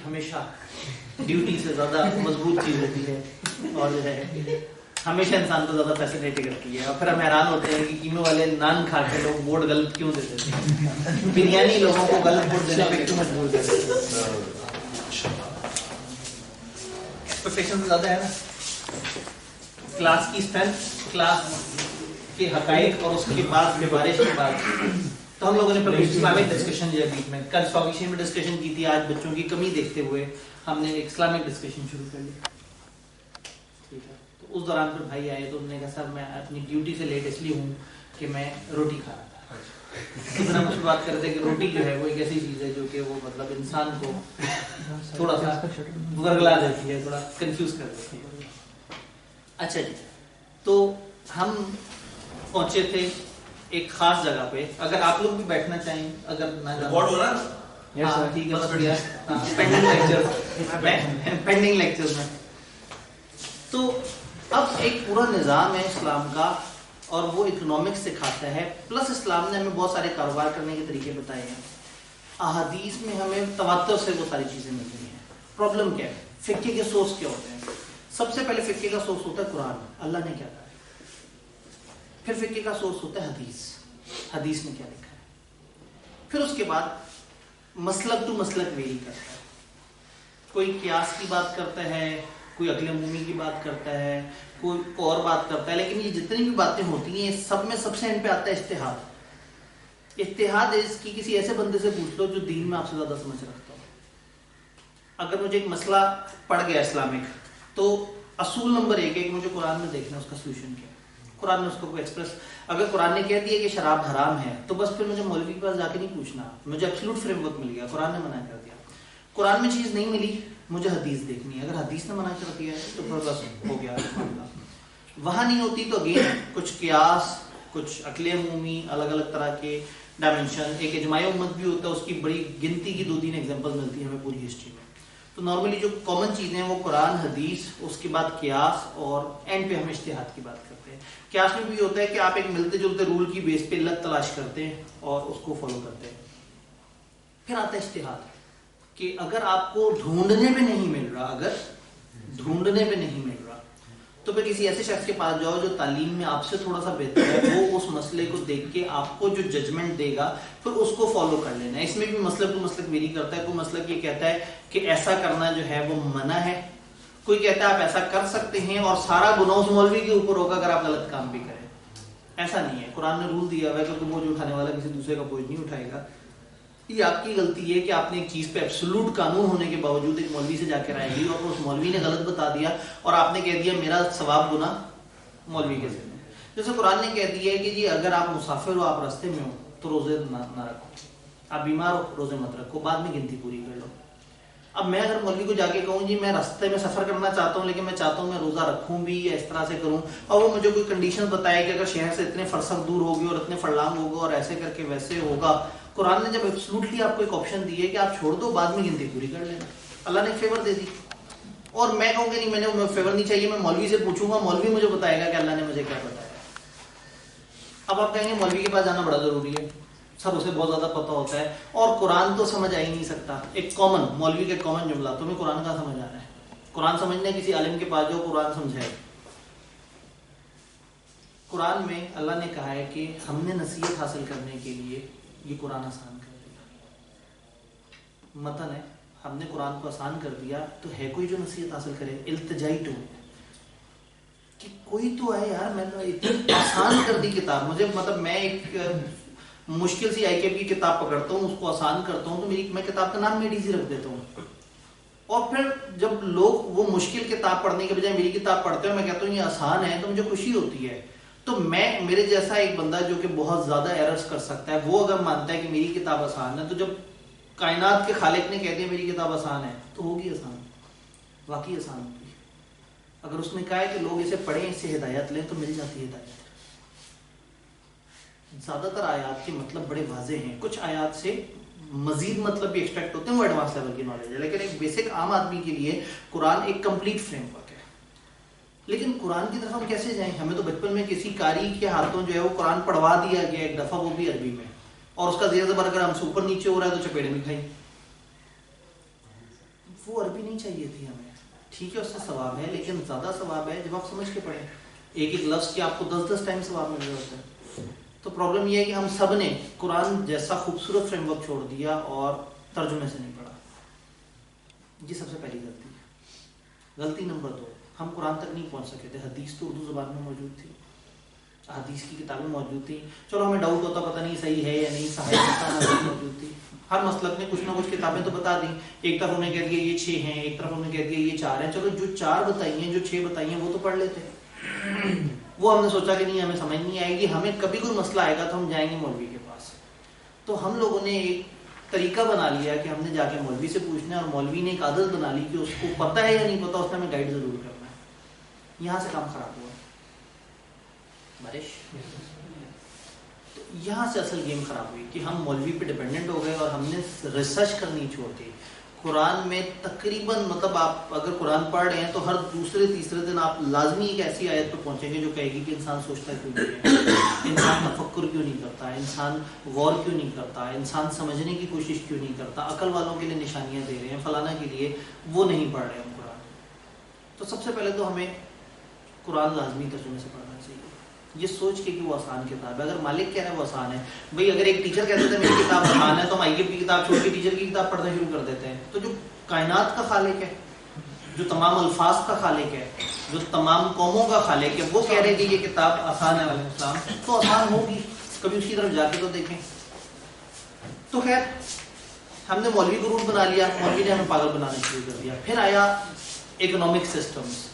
ہمیشہ ڈیوٹی سے زیادہ مضبوط چیز ہوتی ہے اور جو ہے ہمیشہ انسان کو زیادہ فیسینیٹ کرتی ہے. اور پھر ہم حیران ہوتے ہیں کہ قیمے والے نان کھا کے لوگ بورڈ غلط کیوں دیتے ہیں, بریانی لوگوں کو غلط بورڈ دینے پہ کیوں مجبور کرتے ہیں. ایکسپیکٹیشن زیادہ ہے نا. کلاس کی اسٹرینتھ, کلاس کے حقائق اور اس کے بعد سفارش کے بعد تو ہم لوگوں نے پھر اسلامک ڈسکشن جو ہے بیچ میں کل اسٹاک میں ڈسکشن کی تھی. آج بچوں کی کمی دیکھتے ہوئے ہم نے ایک اسلامک ڈسکشن شروع کر لی. ٹھیک ہے, تو اس دوران پھر بھائی آئے تو انہوں نے کہا سر میں اپنی ڈیوٹی سے لیٹ اس لیے ہوں کہ میں روٹی کھا رہا تھا. تو پھر ہم اس بات کرتے ہیں کہ روٹی جو ہے وہ ایک ایسی چیز ہے جو کہ وہ مطلب انسان کو تھوڑا سا ورگلا دیتی ہے, تھوڑا کنفیوز کر دیتی ہے. اچھا جی, تو ہم پہنچے تھے ایک خاص جگہ پہ. اگر آپ لوگ بھی بیٹھنا چاہیں, اگر ٹھیک ہے, پینڈنگ لیکچر میں. تو اب ایک پورا نظام ہے اسلام کا اور وہ اکنامکس سکھاتا ہے, پلس اسلام نے ہمیں بہت سارے کاروبار کرنے کے طریقے بتائے ہیں. احادیث میں ہمیں تواتر سے وہ ساری چیزیں ملتی ہیں. پرابلم کیا ہے, فقہ کے سورس کیا ہوتے ہیں. سب سے پہلے فقہ کا سورس ہوتا ہے قرآن, اللہ نے کیا کہا ہے. پھر فقہ کا سورس ہوتا ہے حدیث, حدیث میں کیا لکھا ہے. پھر اس کے بعد مسلک ٹو مسلک ویری کرتا ہے. کوئی قیاس کی بات کرتا ہے, کوئی عقل عمومی کی بات کرتا ہے, کوئی اور بات کرتا ہے. لیکن یہ جتنی بھی باتیں ہوتی ہیں سب میں سب سے اینڈ پہ آتا ہے اجتہاد. اجتہاد اس کی کسی ایسے بندے سے پوچھ لو جو دین میں آپ سے زیادہ سمجھ رکھتا ہو. اگر مجھے ایک مسئلہ پڑ گیا اسلامک, تو اصول نمبر 1 ہے کہ مجھے قرآن میں دیکھنا اس کا سولوشن کیا ہے. قرآن نے اس کو ایکسپریس, اگر قرآن نے کہہ دیا کہ شراب حرام ہے تو بس پھر مجھے مولوی کے پاس جا کے نہیں پوچھنا, مجھے ایبسولوٹ فریم ورک مل گیا. قرآن نے منع کر دیا, قرآن میں چیز نہیں ملی, مجھے حدیث دیکھنی ہے. اگر حدیث نے منع کر دیا ہے تو پھر بس ہو گیا معاملہ. وہاں نہیں ہوتی تو اگین کچھ قیاس, کچھ عقل عمومی, الگ الگ طرح کے ڈائمنشن. ایک اجماع امت بھی ہوتا ہے, اس کی بڑی گنتی کی 2-3 ایگزامپل ملتی ہیں ہمیں پوری ہسٹری میں. تو نارملی جو کامن چیزیں ہیں وہ قرآن, حدیث, اس کے بعد قیاس, اور اینڈ پہ ہم اجتہاد کی بات کرتے ہیں. قیاس میں بھی ہوتا ہے کہ آپ ایک ملتے جلتے رول کی بیس پہ علت تلاش کرتے ہیں اور اس کو فالو کرتے ہیں. پھر آتا ہے اجتہاد کہ اگر آپ کو ڈھونڈنے پہ نہیں مل رہا, اگر ڈھونڈنے پہ نہیں مل رہا تو پھر کسی ایسے شخص کے پاس جاؤ جو تعلیم میں آپ سے تھوڑا سا بہتر ہے. وہ اس مسئلے کو دیکھ کے آپ کو جو ججمنٹ دے گا پھر اس کو فالو کر لینا ہے. اس میں بھی مسلک ٹو مسلک ویری کرتا ہے. کوئی مسلک یہ کہتا ہے کہ ایسا کرنا جو ہے وہ منع ہے, کوئی کہتا ہے آپ ایسا کر سکتے ہیں اور سارا گناہ اس مولوی کے اوپر ہوگا اگر آپ غلط کام بھی کریں. ایسا نہیں ہے, قرآن نے رول دیا ہوا ہے کہ بوجھ اٹھانے والا کسی دوسرے کا بوجھ نہیں اٹھائے گا. یہ آپ کی غلطی ہے کہ آپ نے ایک چیز پہ ایبسولوٹ قانون ہونے کے باوجود ایک مولوی سے جا کے رائے لی اور اس مولوی نے غلط بتا دیا اور آپ نے کہہ دیا میرا ثواب گناہ مولوی کے ذمہ. جیسے قرآن نے کہہ دیا ہے کہ جی اگر آپ مسافر ہو, آپ راستے میں ہو تو روزے نہ رکھو, آپ بیمار ہو روزے مت رکھو, بعد میں گنتی پوری کر لو. اب میں اگر مولوی کو جا کے کہوں جی میں راستے میں سفر کرنا چاہتا ہوں لیکن میں چاہتا ہوں میں روزہ رکھوں بھی یا اس طرح سے کروں, اور وہ مجھے کوئی کنڈیشن بتائے کہ اگر شہر سے اتنے فرسخ دور ہوگی اور اتنے فرلانگ ہوگا اور ایسے کر کے ویسے ہوگا. قرآن نے جب ایبسولوٹلی آپ کو ایک آپشن دی ہے کہ آپ چھوڑ دو, بعد میں گنتی پوری کر لینا. اللہ نے ایک فیور دے دی اور میں کہوں گا نہیں, میں نے فیور نہیں چاہیے, میں مولوی سے پوچھوں گا, مولوی مجھے بتائے گا کہ اللہ نے مجھے کیا بتایا. اب آپ کہیں گے مولوی کے پاس جانا بڑا ضروری ہے, سر اسے بہت زیادہ پتہ ہوتا ہے اور قرآن تو سمجھ آ ہی نہیں سکتا. ایک کامن مولوی کا کامن جملہ, تمہیں قرآن کا سمجھ آنا ہے, قرآن سمجھنا ہے کسی عالم کے پاس جو قرآن سمجھائے. قرآن میں اللہ نے کہا ہے کہ ہم نے نصیحت حاصل کرنے کے لیے یہ قرآن آسان کر دیا. متن ہے, ہم نے قرآن کو آسان کر دیا تو ہے کوئی جو نصیحت حاصل کرے. التجائی ٹو کہ کوئی تو ہے یار, میں نے اتنی آسان کر دی کتاب. مجھے مطلب میں ایک مشکل سی IQ کی کتاب پکڑتا ہوں, اس کو آسان کرتا ہوں, تو میں کتاب کا نام میڈی سی رکھ دیتا ہوں. اور پھر جب لوگ وہ مشکل کتاب پڑھنے کے بجائے میری کتاب پڑھتے ہیں, میں کہتا ہوں یہ آسان ہے, تو مجھے خوشی ہوتی ہے. تو میرے جیسا ایک بندہ جو کہ بہت زیادہ ایررز کر سکتا ہے, وہ اگر مانتا ہے کہ میری کتاب آسان ہے, تو جب کائنات کے خالق نے کہہ دیا میری کتاب آسان ہے تو ہوگی آسان, واقعی آسان ہوگی. اگر اس نے کہا ہے کہ لوگ اسے پڑھیں, اس سے ہدایت لیں, تو مل جاتی ہے ہدایت. زیادہ تر آیات کے مطلب بڑے واضح ہیں, کچھ آیات سے مزید مطلب بھی ایکسپیکٹ ہوتے ہیں, وہ ایڈوانس لیول کی نالج ہے. لیکن ایک بیسک عام آدمی کے لیے قرآن ایک کمپلیٹ فریم ورک ہے. لیکن قرآن کی طرف ہم کیسے جائیں؟ ہمیں تو بچپن میں کسی قاری کے ہاتھوں جو ہے وہ قرآن پڑھوا دیا گیا ایک دفعہ, وہ بھی عربی میں, اور اس کا زیر زبر اگر ہم سے اوپر نیچے ہو رہا ہے تو چپیڑے میں کھائی. وہ عربی نہیں چاہیے تھی ہمیں. ٹھیک ہے اس سے ثواب ہے, لیکن زیادہ ثواب ہے جب آپ سمجھ کے پڑھیں. ایک ایک لفظ کی آپ کو 10 ٹائم ثواب مل رہا ہوتا ہے. تو پرابلم یہ ہے کہ ہم سب نے قرآن جیسا خوبصورت فریم ورک چھوڑ دیا اور ترجمے سے نہیں پڑھا. یہ سب سے پہلی غلطی ہے. غلطی نمبر 2, ہم قرآن تک نہیں پہنچ سکے تھے. حدیث تو اردو زبان میں موجود تھی, حدیث کی کتابیں موجود تھیں. چلو ہمیں ڈاؤٹ ہوتا پتہ نہیں صحیح ہے یا نہیں, صحیح موجود تھی. ہر مسلک نے کچھ نہ کچھ کتابیں تو بتا دیں. ایک طرف انہوں نے کہہ دیا یہ 6 ہیں, ایک طرف انہوں نے کہہ دیا یہ 4 ہیں. چلو جو 4 بتائی ہیں, جو 6 بتائی ہیں وہ تو پڑھ لیتے. وہ ہم نے سوچا کہ نہیں ہمیں سمجھ نہیں آئے گی, ہمیں کبھی کوئی مسئلہ آئے گا تو ہم جائیں گے مولوی کے پاس. تو ہم لوگوں نے ایک طریقہ بنا لیا کہ ہم نے جا کے مولوی سے پوچھنا ہے, اور مولوی نے ایک عادت بنا لی کہ اس کو پتہ ہے یا نہیں پتہ, اس نے ہمیں گائیڈ ضرور کرنا ہے. یہاں سے کام خراب ہوا بارش. تو یہاں سے اصل گیم خراب ہوئی کہ ہم مولوی پہ ڈپینڈنٹ ہو گئے اور ہم نے ریسرچ کرنی چھوڑ دی. قرآن میں تقریباً مطلب آپ اگر قرآن پڑھ رہے ہیں تو ہر دوسرے تیسرے دن آپ لازمی ایک ایسی آیت پہ پہنچیں گے جو کہے گی کہ انسان سوچتا کیوں نہیں ہے, انسان تفکر کیوں نہیں کرتا, انسان غور کیوں نہیں کرتا, انسان سمجھنے کی کوشش کیوں نہیں کرتا. عقل والوں کے لیے نشانیاں دے رہے ہیں, فلانا کے لیے وہ نہیں پڑھ رہے ہم قرآن. تو سب سے پہلے تو ہمیں قرآن لازمی ترجمے سے پڑھنا چاہیے, یہ سوچ کے کہ وہ آسان کتاب ہے. اگر مالک کہہ رہا ہے وہ آسان ہے, بھائی اگر ایک ٹیچر کہتے تھے میری کتاب آسان ہے تو ہم IF کی کتاب چھوڑ کے ٹیچر کی کتاب پڑھنا شروع کر دیتے ہیں. تو جو کائنات کا خالق ہے, جو تمام الفاظ کا خالق ہے, جو تمام قوموں کا خالق ہے, وہ کہہ رہے کہ یہ کتاب آسان ہے علیہ السلام, تو آسان ہوگی. کبھی اس کی طرف جا کے تو دیکھیں. تو خیر ہم نے مولوی کو رول بنا لیا, مولوی نے ہمیں پاگل بنانا شروع کر دیا. پھر آیا اکنامک سسٹمز.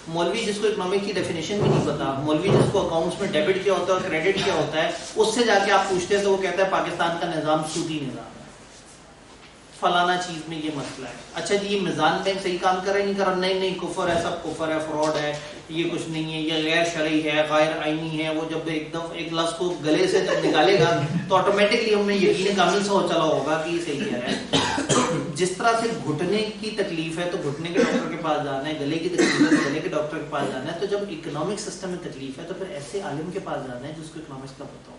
مولوی جس کو اکنامک کی ڈیفینیشن بھی نہیں پتا, مولوی جس کو اکاؤنٹس میں ڈیبٹ کیا ہوتا ہے اور کریڈٹ کیا ہوتا ہے, اس سے جا کے آپ پوچھتے ہیں تو وہ کہتا ہے پاکستان کا نظام سودی نظام ہے, فلانا چیز میں یہ مسئلہ ہے. اچھا جی یہ میزان بینک صحیح کام کر رہا ہے نہیں کر رہا, نہیں کفر ہے, سب کفر ہے, فراڈ ہے, یہ کچھ نہیں ہے, یہ غیر شرعی ہے, غیر آئینی ہے. وہ جب ایک لفظ کو گلے سے جب نکالے گا تو آٹومیٹکلی ہمیں یقین کامل سے ہو چلا ہوگا کہ یہ صحیح کہہ رہا ہے. جس طرح سے گھٹنے کی تکلیف ہے تو گھٹنے کے ڈاکٹر کے پاس جانا ہے, گلے کی تکلیف ہے تو گلے کے ڈاکٹر کے پاس جانا ہے. تو جب اکنامک سسٹم میں تکلیف ہے تو پھر ایسے عالم کے پاس جانا ہے جس کو اکنامکس کا پتہ ہو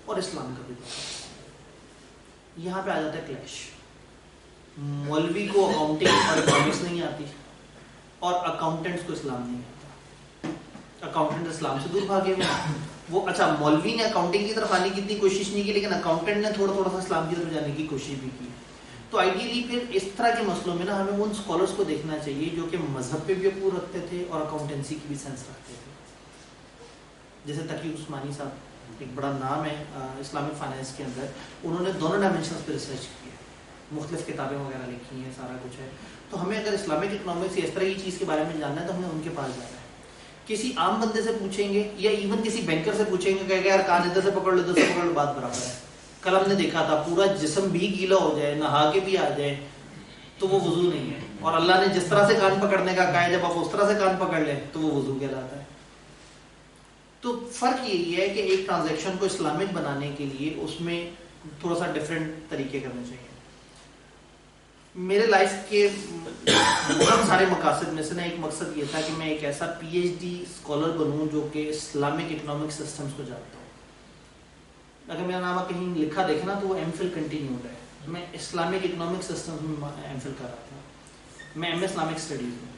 اور اسلام کا بھی پتہ ہو. یہاں پہ آ جاتا ہے کلیش. مولوی کو اکاؤنٹنگ اور اکنامکس نہیں آتی اور اکاؤنٹنٹس کو اسلام نہیں آتا. اکاؤنٹنٹ اسلام سے دور بھاگے ہوئے ہیں. وہ اچھا مولوی نے اکاؤنٹنگ کی طرف آنے کی اتنی کوشش نہیں کی, لیکن اکاؤنٹنٹ نے تھوڑا تھوڑا سا اسلام کی طرف جانے کی کوشش بھی کی. تو آئیڈیلی پھر اس طرح کے مسئلوں میں نا ہمیں ان اسکالرس کو دیکھنا چاہیے جو کہ مذہب پہ بھی اپور رکھتے تھے اور اکاؤنٹنسی کی بھی سینس رکھتے تھے. جیسے تقی عثمانی صاحب ایک بڑا نام ہے اسلامک فائنینس کے اندر, انہوں نے دونوں ڈائمینشنس پہ ریسرچ کی ہے, مختلف کتابیں وغیرہ لکھی ہیں, سارا کچھ ہے. تو ہمیں اگر اسلامک اکنامکس اس طرح کی چیز کے بارے میں جاننا ہے تو ہمیں ان کے پاس جانا ہے. کسی عام بندے سے پوچھیں گے یا ایون کسی بینکر سے پوچھیں گے کہ یار کان ادھر سے پکڑ لو ادھر سے پکڑ لو, بات برابر ہے. کل ہم نے دیکھا تھا پورا جسم بھی گیلا ہو جائے, نہا کے بھی آ جائے تو وہ وضو نہیں ہے, اور اللہ نے جس طرح سے کان پکڑنے کا کہا ہے جب آپ اس طرح سے کان پکڑ لیں تو وہ وضو کہلاتا ہے. تو فرق یہی ہے کہ ایک ٹرانزیکشن کو اسلامک بنانے کے لیے اس میں تھوڑا سا ڈفرینٹ طریقے کرنے چاہیے. میرے لائف کے بہت سارے مقاصد میں سے نا ایک مقصد یہ تھا کہ میں ایک ایسا PhD اسکالر بنوں جو کہ اسلامک اکنامک سسٹمز کو جانتا ہوں. اگر میرا نام کہیں لکھا دیکھنا تو وہ MPhil کنٹینیوڈ ہے. میں اسلامک اکنامک سسٹمز میں MPhil کر رہا تھا. میں MS اسلامک اسٹڈیز میں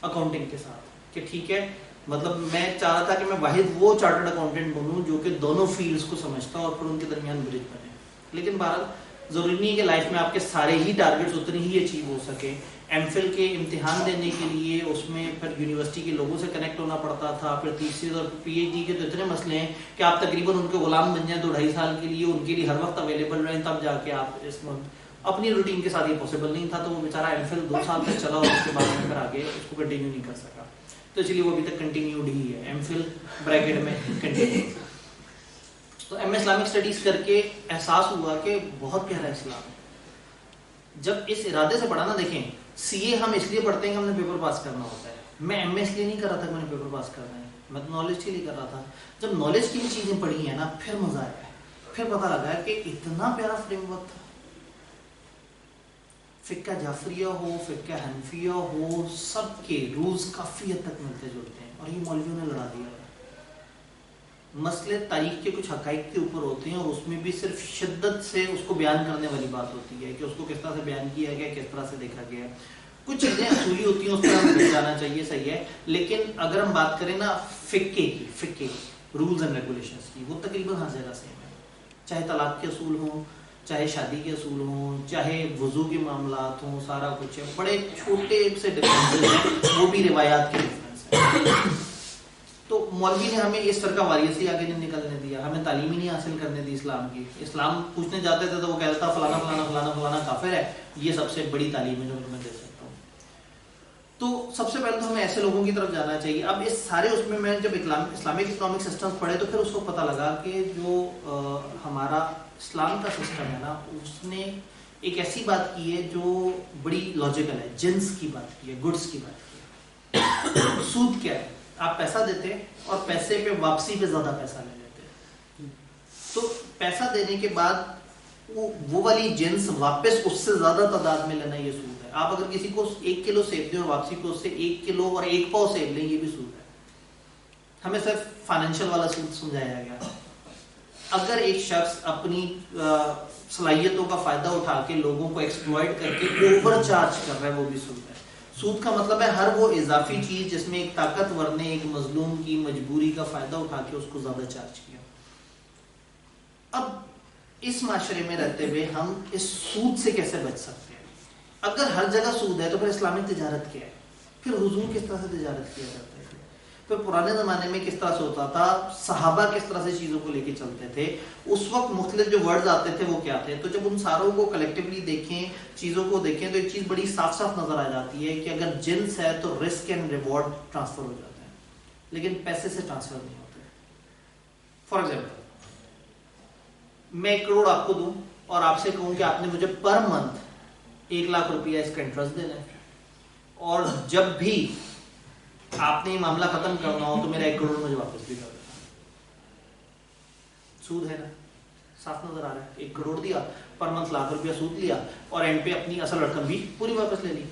اکاؤنٹنگ کے ساتھ, کہ ٹھیک ہے مطلب میں چاہ رہا تھا کہ میں واحد وہ چارٹرڈ اکاؤنٹنٹ بنوں جو کہ دونوں فیلڈز کو سمجھتا اور پھر ان کے درمیان برج بنے. لیکن بہرحال ضروری نہیں ہے کہ لائف میں آپ کے سارے ہی ٹارگیٹس اتنے ہی اچیو ہو سکیں. MPhil کے امتحان دینے کے لیے اس میں پھر یونیورسٹی کے لوگوں سے کنیکٹ ہونا پڑتا تھا. پھر تیسری اور PhD کے تو اتنے مسئلے ہیں کہ آپ تقریباً ان کے غلام بن جائیں 2-2.5 سال کے لیے, ان کے لیے ہر وقت اویلیبل رہیں, تب جا کے آپ اس اپنی روٹین کے ساتھ یہ پاسبل نہیں تھا. تو وہ بیچارہ MPhil 2 سال تک چلا اور اس کے بعد میں پھر آگے اس کو کنٹینیو نہیں کر سکا. تو اس لیے وہ ابھی تک کنٹینیوڈ ہی ہے, MPhil بریکٹ میں کنٹینیو. تو MS اسلامک اسٹڈیز کر کے احساس ہوا کہ بہت پیارا اسلام ہے. جب اس ارادے سے پڑھا نا, دیکھیں CA ہم اس لیے پڑھتے ہیں کہ ہم نے پیپر پاس کرنا ہوتا ہے. میں MA اس لیے نہیں کر رہا تھا کہ میں نے پیپر پاس کرنا ہے, میں تو نالج کے لیے کر رہا تھا. جب نالج کی بھی چیزیں پڑھی ہیں نا پھر مزہ آیا ہے. پھر پتہ لگا کہ اتنا پیارا فریم ورک تھا. فقہ جعفریہ ہو, فقہ حنفیہ ہو, سب کے رولز کافی حد تک ملتے جلتے ہیں, اور یہ مولویوں نے لڑا دیا. مسئلے تاریخ کے کچھ حقائق کے اوپر ہوتے ہیں اور اس میں بھی صرف شدت سے اس کو بیان کرنے والی بات ہوتی ہے کہ اس کو کس طرح سے بیان کیا گیا, کس طرح سے دیکھا گیا. کچھ چیزیں اصولی ہوتی ہیں, اس پر ہمیں جانا چاہیے, صحیح ہے. لیکن اگر ہم بات کریں نا فقہ رولز اینڈ ریگولیشنز کی, وہ تقریباً ہر جگہ سیم ہے. چاہے طلاق کے اصول ہوں, چاہے شادی کے اصول ہوں, چاہے وضو کے معاملات ہوں, سارا کچھ ہے. بڑے چھوٹے سے ڈفرینسز ہیں, وہ بھی روایات کے ڈفرینس ہیں. تو مولوی نے ہمیں اس فرقہ واریت سے آگے نہیں نکلنے دیا, ہمیں تعلیم ہی نہیں حاصل کرنے دی اسلام کی. اسلام پوچھنے جاتے تھے تو وہ کہتا فلانا فلانا فلانا فلانا کافر ہے, یہ سب سے بڑی تعلیم ہے جو میں دے سکتا ہوں. تو سب سے پہلے تو ہمیں ایسے لوگوں کی طرف جانا چاہیے. اب اس سارے اس میں جب اسلامک اکنامک سسٹمز پڑھے تو پھر اس کو پتہ لگا کہ جو ہمارا اسلام کا سسٹم ہے نا, اس نے ایک ایسی بات کی ہے جو بڑی لاجیکل ہے. جنس کی بات کی ہے, گڈس کی بات کی ہے. سود کیا ہے؟ آپ پیسہ دیتے اور پیسے پہ واپسی پہ زیادہ پیسہ لے لیتے. تو پیسہ دینے کے بعد وہ والی جنس واپس اس سے زیادہ تعداد میں لینا, یہ سود ہے. آپ اگر کسی کو 1 کلو سیب دیں اور واپسی پہ اس سے 1 کلو اور 1 پاؤ سیب لیں, یہ بھی سود ہے. ہمیں صرف فائنینشیل والا سود سمجھایا گیا. اگر ایک شخص اپنی صلاحیتوں کا فائدہ اٹھا کے لوگوں کو ایکسپلوئٹ کر کے اوور چارج کر رہا ہے, وہ بھی سود ہے. سود کا مطلب ہے ہر وہ اضافی چیز جس میں ایک طاقتور نے ایک مظلوم کی مجبوری کا فائدہ اٹھا کے اس کو زیادہ چارج کیا. اب اس معاشرے میں رہتے ہوئے ہم اس سود سے کیسے بچ سکتے ہیں؟ اگر ہر جگہ سود ہے تو پھر اسلامک تجارت کیا ہے؟ پھر حضور کس طرح سے تجارت کیا جاتا ہے؟ پھر پرانے زمانے میں کس طرح سے ہوتا تھا؟ صحابہ کس طرح سے چیزوں کو لے کے چلتے تھے؟ اس وقت مختلف جو ورڈز آتے تھے وہ کیا تھے؟ تو جب ان ساروں کو کلیکٹیولی دیکھیں, چیزوں کو دیکھیں, تو ایک چیز بڑی صاف صاف نظر آ جاتی ہے کہ اگر جنس ہے تو رسک اینڈ ریوارڈ ٹرانسفر ہو جاتے ہیں, لیکن پیسے سے ٹرانسفر نہیں ہوتے. فار ایگزامپل, میں 1 کروڑ آپ کو دوں اور آپ سے کہوں کہ آپ نے مجھے پر منتھ 1 لاکھ روپیہ اس کا انٹرسٹ دینا ہے, اور جب بھی آپ نے یہ معاملہ ختم کرنا ہو تو میرا 1 کروڑ مجھے واپس بھی کر دینا. سود ہے نا, صاف نظر آ رہا ہے. 1 کروڑ دیا, پر منتھ 1 لاکھ روپیہ سود لیا, اور اینڈ پہ اپنی اصل رقم بھی پوری واپس لے لی.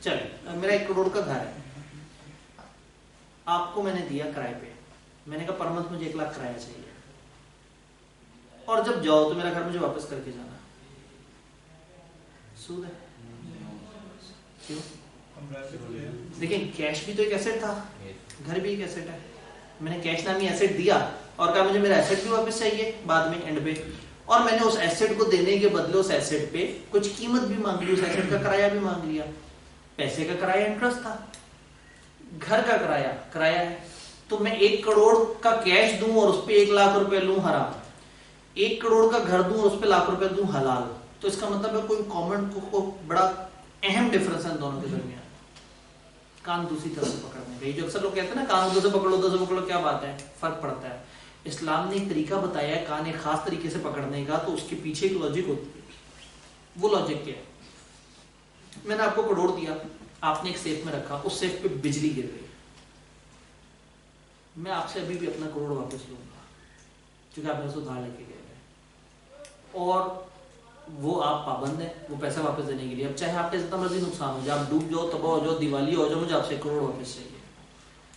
چلے, میرا 1 کروڑ کا گھر ہے, آپ کو میں نے دیا کرائے پہ, میں نے کہا پر منتھ مجھے 1 لاکھ کرایہ چاہیے, اور جب جاؤ تو میرا گھر مجھے واپس کر کے جانا. سود ہے. کیوں؟ دیکھیں, کیش بھی تو ایک ایسٹ تھا, گھر بھی ایک ایسٹ ہے. میں نے کیش نامی ایسٹ دیا اور کہا مجھے میرا ایسٹ بھی واپس چاہیے بعد میں اینڈ پہ, اور میں نے اس ایسٹ کو دینے کے بدلے اس ایسٹ پہ کچھ قیمت بھی مانگ لی, اس ایسٹ کا کرایہ بھی مانگ لیا. پیسے کا کرایہ انٹرسٹ تھا, گھر کا کرایہ ہے. تو میں 1 کروڑ کا کیش دوں اور اس پہ 1 لاکھ روپے لوں, حرام. 1 کروڑ کا گھر دوں اور اس پہ 1 لاکھ روپے دوں, حلال. تو اس کا مطلب ہے کوئی کامن کو بڑا اہم ڈفرنس ہے دونوں کے درمیان. کان دوسری طرف سے پکڑنے کا, جو اکثر لوگ کہتے ہیں نا کان ادھر سے پکڑو ادھر سے پکڑو, کیا بات ہے, فرق پڑتا ہے. اسلام نے ایک طریقہ بتایا ہے کان ایک خاص طریقے سے پکڑنے کا, تو اس کے پیچھے ایک لاجک ہوتی ہے. وہ لاجک کیا ہے؟ میں نے آپ کو 1 کروڑ دیا, آپ نے ایک سیف میں رکھا, اس سیف پہ بجلی گر گئی, میں آپ سے ابھی بھی اپنا 1 کروڑ واپس لوں گا کیونکہ آپ نے اسے ادھار لے کے گئے ہیں, اور وہ آپ پابند ہیں وہ پیسہ واپس دینے کے لیے. اب چاہے آپ کا جتنا مرضی نقصان ہو جائے, آپ ڈوب جاؤ, تباہ ہو جاؤ, دیوالی ہو جاؤ, مجھے آپ سے 1 کروڑ واپس چاہیے.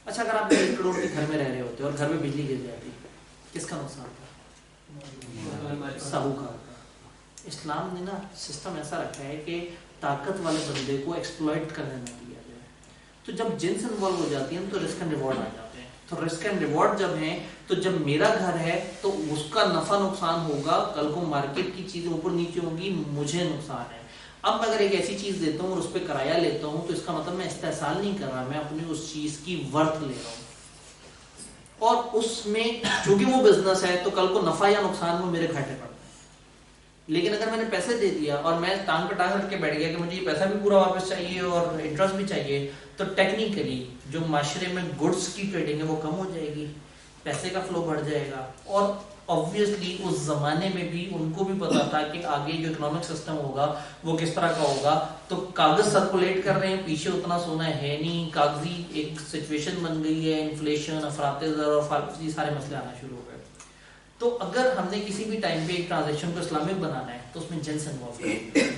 اچھا, اگر آپ 1 کروڑ کے گھر میں رہ رہے ہوتے اور گھر میں بجلی گر جاتی, کس کا نقصان تھا؟ ساہوکار کا. اسلام نے نا سسٹم ایسا رکھا ہے کہ طاقت والے بندے کو ایکسپلوئٹ کرنے نہ دیا جائے. تو جب جنس انوالو ہو جاتی ہیں تو رسک اینڈ ریوارڈ آ جاتے ہیں. تو رسک اینڈ ریوارڈ جب ہیں تو جب میرا گھر ہے تو اس کا نفع نقصان ہوگا, کل کو مارکیٹ کی چیزیں اوپر نیچے ہوں گی, مجھے نقصان ہے. اب میں اگر ایک ایسی چیز دیتا ہوں اور اس پہ کرایہ لیتا ہوں تو اس کا مطلب میں استحصال نہیں کر رہا, میں اپنی اس چیز کی ورتھ لے رہا ہوں, اور اس میں چونکہ وہ بزنس ہے تو کل کو نفع یا نقصان وہ میرے گھاٹے پڑتا ہے. لیکن اگر میں نے پیسے دے دیا اور میں ٹانگ پہ ٹانگ رکھ کے بیٹھ گیا کہ مجھے یہ پیسہ بھی پورا واپس چاہیے اور انٹرسٹ بھی چاہیے, تو ٹیکنیکلی جو معاشرے میں گڈس کی ٹریڈنگ ہے وہ کم ہو جائے گی, پیسے کا فلو بڑھ جائے گا. اور obviously اس زمانے میں بھی ان کو بھی پتا تھا کہ آگے جو اکنامک سسٹم ہوگا وہ کس طرح کا ہوگا. تو کاغذ سرکولیٹ کر رہے ہیں, پیچھے اتنا سونا ہے نہیں, کاغذی ایک سچویشن بن گئی ہے, انفلیشن, افراط زر اور یہ سارے مسئلے آنا شروع ہو گئے. تو اگر ہم نے کسی بھی ٹائم پہ ایک ٹرانزیکشن کو اسلامک بنانا ہے تو اس میں جنس انوالو کرنا ہے,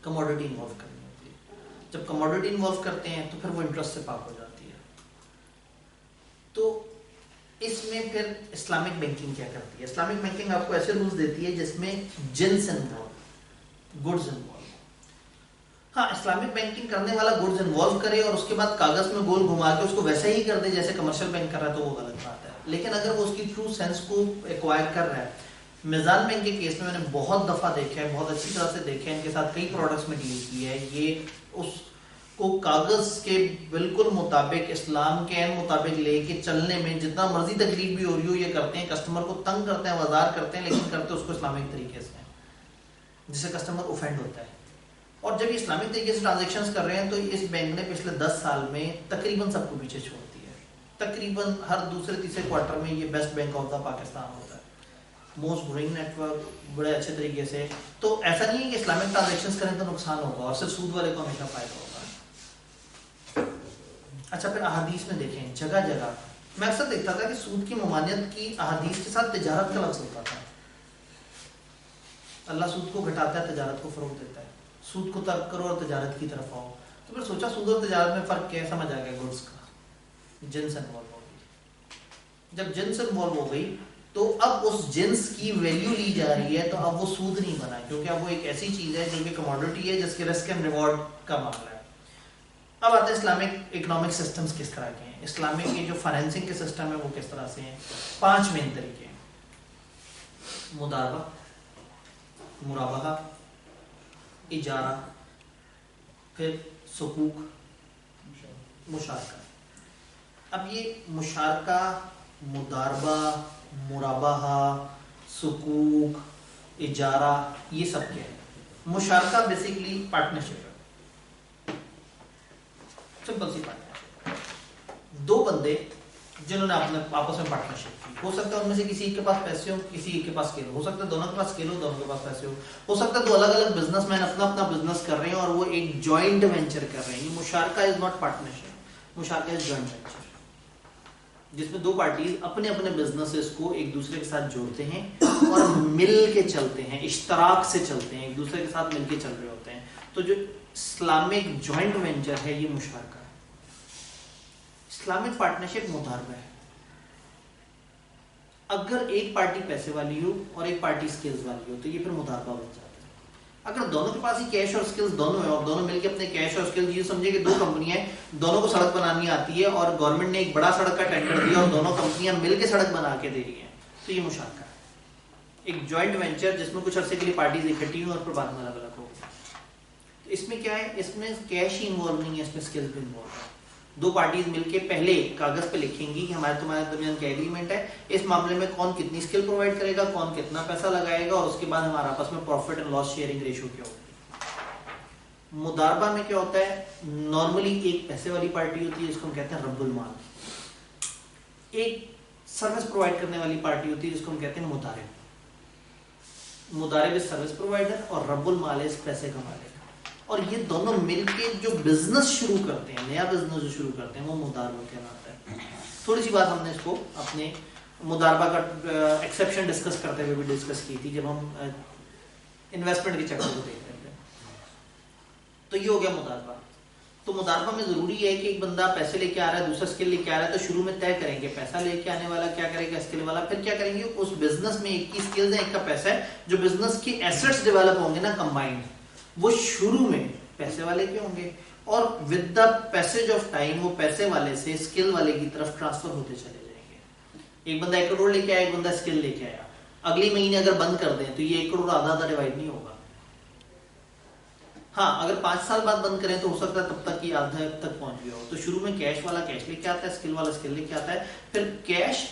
کموڈٹی انوالو کرنی ہوتی ہے. جب کموڈٹی انوالو کرتے ہیں تو پھر وہ انٹرسٹ سے پاک ہو جاتی ہے. تو اس میں پھر اسلامک بینکنگ کیا کرتی ہے؟ اسلامک بینکنگ آپ کو ایسے رولز دیتی ہے جس میں جنس انوالو، گڈز انوالو. ہاں اسلامک بینکنگ کرنے والا گڈز انوالو کرے اور اس کے بعد کاغذ میں گول گھما کے اس کو ویسا ہی کر دے جیسے کمرشل بینک کر رہا ہے تو وہ غلط بات ہے. لیکن اگر وہ اس کی ٹرو سینس کو ایکوائر کر رہا ہے، میزان بینک کے کیس میں نے بہت دفعہ دیکھا ہے، بہت اچھی طرح سے دیکھا ہے، ان کے ساتھ کئی پروڈکٹس میں ڈیل کی ہے. یہ اس کو کاغذ کے بالکل مطابق، اسلام کے عین مطابق لے کے چلنے میں جتنا مرضی تکلیف بھی ہو رہی ہو یہ کرتے ہیں. کسٹمر کو تنگ کرتے ہیں، وزار کرتے ہیں، لیکن کرتے اس کو اسلامک طریقے سے جس سے کسٹمر اوفینڈ ہوتا ہے. اور جب یہ اسلامک طریقے سے ٹرانزیکشنز کر رہے ہیں تو اس بینک نے پچھلے 10 سال میں تقریباً سب کو پیچھے چھوڑ دیا ہے. تقریباً ہر دوسرے تیسرے کوارٹر میں یہ best bank of the Pakistan ہوتا ہے، موسٹ گروئنگ نیٹ ورک بڑے اچھے طریقے سے. تو ایسا نہیں ہے کہ اسلامک ٹرانزیکشنز کریں تو نقصان ہوگا اور صرف سود والے کو ہمیشہ فائدہ ہوگا. اچھا پھر احادیث میں دیکھیں جگہ جگہ میں اکثر دیکھتا تھا کہ سود کی ممانعت کی احادیث کے ساتھ تجارت کا لفظ ہوتا تھا. اللہ سود کو گھٹاتا ہے، تجارت کو فروغ دیتا ہے. سود کو ترک کرو اور تجارت کی طرف آؤ. تو پھر سوچا سود اور تجارت میں فرق کیا ہے، سمجھ آ گیا گڈس کا. جنس انوالو ہو گئی. جب جنس انوالو ہو گئی تو اب اس جنس کی ویلیو لی جا رہی ہے، تو اب وہ سود نہیں بنا کیونکہ اب وہ ایک ایسی چیز ہے جو کہ کموڈٹی ہے جس کے رسک اینڈ ریوارڈ کا معاملہ ہے. اب آتے ہیں اسلامک اکنامک سسٹمز کس طرح کے ہیں. اسلامک کے جو فائنینسنگ کے سسٹم ہے وہ کس طرح سے ہیں. 5 مین طریقے ہیں: مداربہ، مرابحہ، اجارہ، پھر سکوک، مشارکہ. اب یہ مشارکہ، مداربہ، مرابحہ، سکوک، اجارہ، یہ سب کیا ہے؟ مشارکہ بیسیکلی پارٹنرشپ ہے، سمپل سی پارٹنرشپ. 2 بندے جنہوں نے اپنے آپس میں پارٹنرشپ کی، ہو سکتا ہے ان میں سے کسی ایک کے پاس پیسے ہو، کسی ایک کے پاس اسکل ہو سکتا ہے دونوں کے پاس اسکل ہو، دونوں کے پاس پیسے ہو سکتا ہے 2 الگ الگ بزنس مین اپنا اپنا بزنس کر رہے ہیں اور وہ ایک جوائنٹ وینچر کر رہے ہیں. یہ مشارکہ از ناٹ پارٹنرشپ، مشارکہ از جوائنٹ وینچر، جس میں 2 پارٹیز اپنے اپنے بزنسز کو ایک دوسرے کے ساتھ جوڑتے ہیں اور مل کے چلتے ہیں، اشتراک سے چلتے ہیں، ایک دوسرے کے ساتھ مل کے چل رہے ہوتے ہیں. تو جو اسلامک جوائنٹ وینچر ہے یہ مشارکہ ہے. اسلامک پارٹنرشپ مداربہ ہے. اگر ایک پارٹی پیسے والی ہو اور ایک پارٹی سکلز والی ہو تو یہ پھر مداربہ بن جاتا ہے. اگر دونوں کے پاس ہی کیش اور سکلز دونوں ہیں اور دونوں مل کے اپنے کیش اور سکلز، یہ سمجھے کہ 2 کمپنیاں ہیں، دونوں کو سڑک بنانی آتی ہے اور گورنمنٹ نے ایک بڑا سڑک کا ٹینڈر دیا اور دونوں کمپنیاں مل کے سڑک بنا کے دے رہی ہیں، تو یہ مشارکہ ہے. ایک جوائنٹ وینچر جس میں کچھ عرصے کے لیے پارٹیز اکٹھی ہوئی اور پھر بعد میں الگ الگ ہو گئی. تو اس میں کیا ہے، اس میں کیش ہی انوالو نہیں ہے، اس میں سکلز بھی انوالو ہے. 2 پارٹیز مل کے پہلے کاغذ پہ لکھیں گی کہ ہمارے تمہارے درمیان کیا ایگریمنٹ ہے، اس معاملے میں کون کتنی اسکل پرووائڈ کرے گا، کون کتنا پیسہ لگائے گا، اور اس کے بعد ہمارا آپس میں profit and loss sharing ratio کیا ہوگی. مداربہ میں کیا ہوتا ہے، نارملی ایک پیسے والی پارٹی ہوتی ہے جس کو ہم کہتے ہیں رب المال، ایک سروس پرووائڈ کرنے والی پارٹی ہوتی ہے جس کو ہم کہتے ہیں مدارب. مدارب سروس پرووائڈر اور رب المال پیسے کمانے کا. اور یہ دونوں مل کے جو بزنس شروع کرتے ہیں، نیا بزنس جو شروع کرتے ہیں، وہ مداربہ کہلاتا ہے. تھوڑی سی بات ہم نے اس کو اپنے مداربہ کا ایکسیپشن ڈسکس کرتے ہوئے بھی ڈسکس کی تھی جب ہم انویسٹمنٹ کے چکر کو دیکھ رہے تھے. تو یہ ہو گیا مداربہ. تو مداربہ میں ضروری ہے کہ ایک بندہ پیسے لے کے آ رہا ہے، دوسرا اسکل لے کے آ رہا ہے، تو شروع میں طے کریں گے پیسہ لے کے آنے والا کیا کرے گا، اسکل والا پھر کیا کریں گے. اس بزنس میں ایک کی اسکلز ہے، ایک کا پیسہ ہے، جو بزنس کے ایسٹس ڈیولپ ہوں گے نا کمبائنڈ، وہ شروع میں پیسے والے کے ہوں گے اور with the passage of time وہ پیسے والے سے اسکل والے کی طرف ٹرانسفر ہوتے چلے جائیں گے. ایک بندہ 1 کروڑ لے کے آیا، ایک بندہ اسکل لے کے آیا، اگلی مہینے اگر بند کر دیں تو یہ 1 کروڑ آدھا آدھا ڈیوائڈ نہیں ہوگا. ہاں اگر 5 سال بعد بند کریں تو ہو سکتا ہے تب تک یہ آدھا تک پہنچ گیا ہو. تو شروع میں کیش والا کیش لے کے آتا ہے، اسکل والا اسکل لے کے آتا ہے، پھر کیش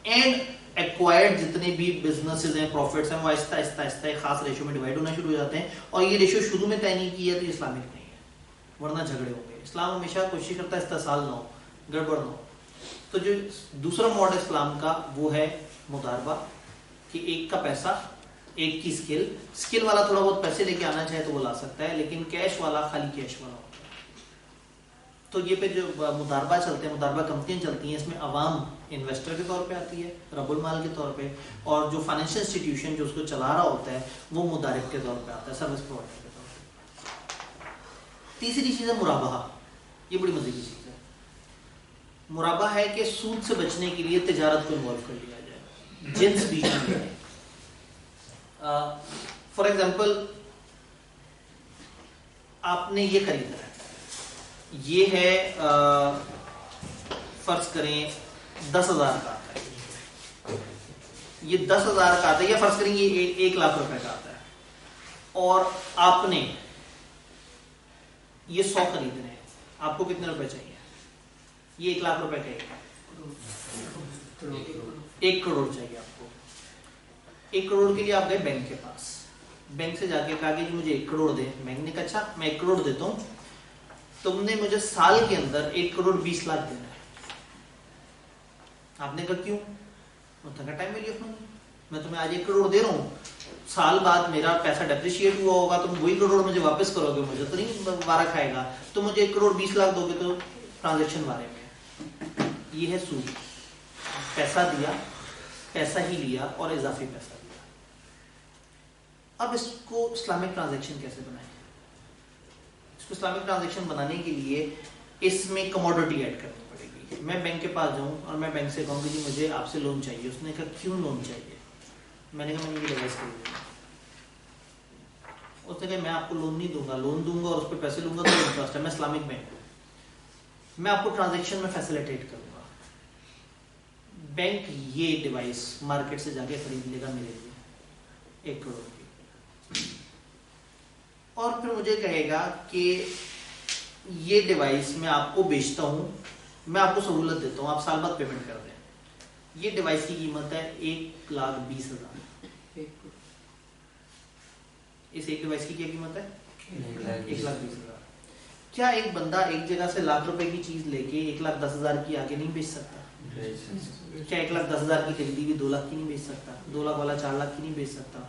اینڈ ایکوائرڈ جتنے بھی بزنسز ہیں، پروفٹس ہیں، وہ آہستہ آہستہ آہستہ ایک خاص ریشو میں ڈیوائڈ ہونا شروع ہو جاتے ہیں. اور یہ ریشو شروع میں طے نہیں کی ہے تو یہ اسلامک نہیں ہے، ورنہ جھگڑے ہوں گے. اسلام ہمیشہ کوشش کرتا ہے استحصال نہ ہو، گڑبڑ نہ ہو. تو جو دوسرا موڈ اسلام کا وہ ہے مداربہ، کہ ایک کا پیسہ ایک کی اسکل، اسکل والا تھوڑا بہت پیسے لے کے آنا چاہے تو وہ لا سکتا ہے، لیکن کیش والا خالی کیش والا ہوتا ہے. تو یہ پہ جو مداربہ چلتے ہیں، مداربہ کمپنیاں چلتی ہیں، اس میں عوام انویسٹر کے طور پہ آتی ہے رب المال کے طور پہ، اور جو فائنینشیل انسٹیٹیوشن جو اس کو چلا رہا ہوتا ہے وہ مدارب کے طور پہ آتا ہے، سروس پرووائڈر کے طور پہ. تیسری چیز ہے مرابحہ. یہ بڑی مزے کی چیز ہے. مرابہ ہے کہ سود سے بچنے کے لیے تجارت کو انوالو کر لیا جائے، جنس بیچ میں. فار ایگزامپل آپ نے یہ خریدا ہے، یہ ہے فرض کریں 10,000 کا آتا ہے، یہ 10,000 کا آتا ہے، یا فرض کریں یہ 1,00,000 روپے کا آتا ہے، اور آپ نے یہ 100 خرید رہے ہیں. آپ کو کتنے روپے چاہیے؟ یہ 1,00,000 روپے کا 1 کروڑ چاہیے آپ کو. 1 کروڑ کے لیے آپ گئے بینک کے پاس، بینک سے جا کے کہا کہ مجھے 1 کروڑ دے. بینک نے کہا اچھا میں 1 کروڑ دیتا ہوں، تم نے مجھے سال کے اندر 1 کروڑ 20 لاکھ دینا ہے. آپ نے کہا کیوں؟ ٹائم ویلیو آف منی، میں تمہیں آج 1 کروڑ دے رہا ہوں، سال بعد میرا پیسہ ڈیپریشیٹ ہوا ہوگا، تم وہی کروڑ مجھے واپس کرو گے، مجھے تو نہیں وارہ کھائے گا. تو مجھے 1 کروڑ 20 لاکھ دو گے تو ٹرانزیکشن وارے میں. یہ ہے سود. پیسہ دیا، پیسہ ہی لیا اور اضافی پیسہ دیا. اب اس کو اسلامک ٹرانزیکشن کیسے بنائیں؟ اس کو اسلامک ٹرانزیکشن بنانے کے لیے اس میں کموڈٹی ایڈ کرنی پڑے گی. میں بینک کے پاس جاؤں اور میں بینک سے کہوں کہ جی مجھے آپ سے لون چاہیے. اس نے کہا کیوں لون چاہیے؟ میں نے کہا میں یہ ڈیوائس خرید لوں. اس نے کہا میں آپ کو لون نہیں دوں گا، لون دوں گا اور اس پہ پیسے لوں گا تو انٹرسٹ ہے. میں اسلامک بینک ہوں، میں آپ کو ٹرانزیکشن میں فیسیلیٹیٹ کروں گا. بینک یہ ڈیوائس مارکیٹ سے جا کے خرید لے گا میرے لیے 1 کروڑ کی، اور پھر مجھے کہے گا کہ یہ ڈیوائس میں آپ کو بیچتا ہوں، میں آپ کو سہولت دیتا ہوں، آپ سال بعد پیمنٹ کر دیں. یہ ڈیوائس کی قیمت ہے 1,20,000. اس ایک ڈیوائس کی کیا قیمت ہے؟ 1,20,000. کیا ایک بندہ ایک جگہ سے 1,00,000 روپے کی چیز لے کے 1,10,000 کی آگے نہیں بیچ سکتا؟ کیا 1,10,000 کی خریدی ہوئی 2 لاکھ کی نہیں بیچ سکتا؟ 2 لاکھ والا 4 لاکھ کی نہیں بیچ سکتا؟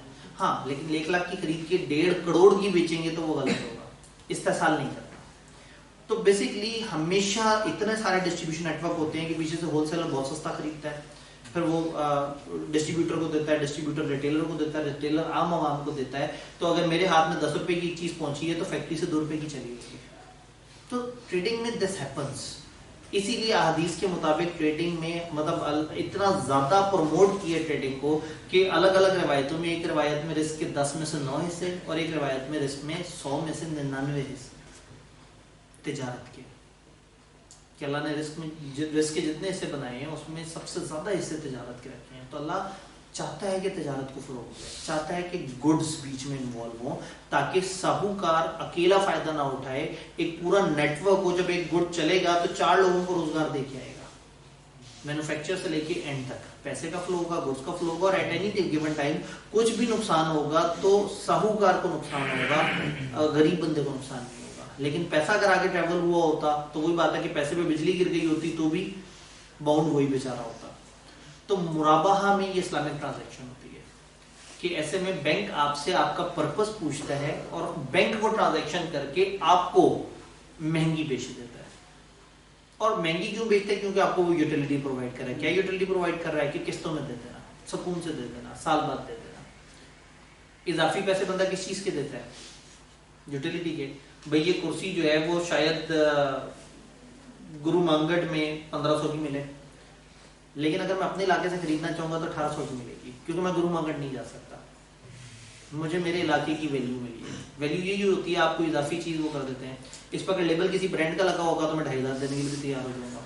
ہاں، لیکن 1 لاکھ کی خرید کے 1.5 کروڑ کی بیچیں گے تو وہ غلط ہوگا، استحصال نہیں کرتا. تو بیسکلی ہمیشہ اتنے سارے ڈسٹریبیوشن نیٹ ورک ہوتے ہیں کہ پیچھے سے ہول سیلر بہت سستا خریدتا ہے، پھر وہ ڈسٹریبیوٹر کو دیتا ہے، ڈسٹریبیوٹر ریٹیلر کو دیتا ہے، ریٹیلر عام عوام کو دیتا ہے. تو اگر میرے ہاتھ میں 10 روپے کی چیز پہنچی ہے تو فیکٹری سے 2 روپے کی چلی گئی. تو ٹریڈنگ میں دس ہیپنس. اسی لیے احادیث کے مطابق ٹریڈنگ میں مطلب اتنا زیادہ پروموٹ کیا ٹریڈنگ کو کہ الگ الگ روایتوں میں، ایک روایت میں رزق کے 10 میں سے 9 حصے اور ایک روایت میں رزق میں 100 میں سے 99 حصے تجارت کے، کہ اللہ نے رزق کے جتنے حصے بنائے ہیں اس میں سب سے زیادہ حصے تجارت کے رکھے ہیں. تو اللہ چاہتا ہے کہ تجارت کو فروغ دے، چاہتا ہے کہ گڈز بیچ میں انوالو ہوں تاکہ ساہوکار اکیلا فائدہ نہ اٹھائے، ایک پورا نیٹ ورک ہو. جب ایک گڈ چلے گا تو 4 لوگوں کو روزگار دے کے آئے گا، مینوفیکچر سے لے کے اینڈ تک پیسے کا فلو ہوگا، گڈز کا فلو ہوگا، اور ایٹ اینی گیون ٹائم کچھ بھی نقصان ہوگا تو ساہوکار کو نقصان ہوگا، غریب بندے کو نقصان نہیں ہوگا. لیکن پیسہ اگر آگے ٹریول ہوا ہوتا تو وہی بات ہے کہ پیسے پہ بجلی گر گئی ہوتی تو بھی باؤنڈ وہی بیچارہ ہوتا. تو مرابحہ میں یہ اسلامک ٹرانزیکشن ہوتی ہے کہ ایسے میں بینک آپ سے آپ کا پرپس پوچھتا ہے اور بینک وہ ٹرانزیکشن کر کے آپ کو مہنگی بیچ دیتا ہے. اور مہنگی کیوں بیچتا ہے؟ کیونکہ آپ کو وہ یوٹیلیٹی پرووائڈ کر رہا ہے. کیا یوٹیلیٹی پرووائڈ کر رہا ہے؟ کہ قسطوں میں دے دینا، سکون سے دے دینا، سال بعد دے دینا. اضافی پیسے بندہ کس چیز کے دیتا ہے؟ یوٹیلیٹی کے. بھئی یہ کرسی جو ہے وہ شاید گرو مانگٹ میں 1500 کی ملے، لیکن اگر میں اپنے علاقے سے خریدنا چاہوں گا تو 1800 کی ملے گی، کیونکہ میں گرو مانگٹ نہیں جا سکتا. مجھے میرے علاقے کی ویلیو ملی ہے. ویلیو یہی ہوتی ہے، آپ کو اضافی چیز وہ کر دیتے ہیں. اس پر اگر لیبل کسی برانڈ کا لگا ہوگا تو میں 2,500 دینے کے لیے تیار ہو جاؤں گا.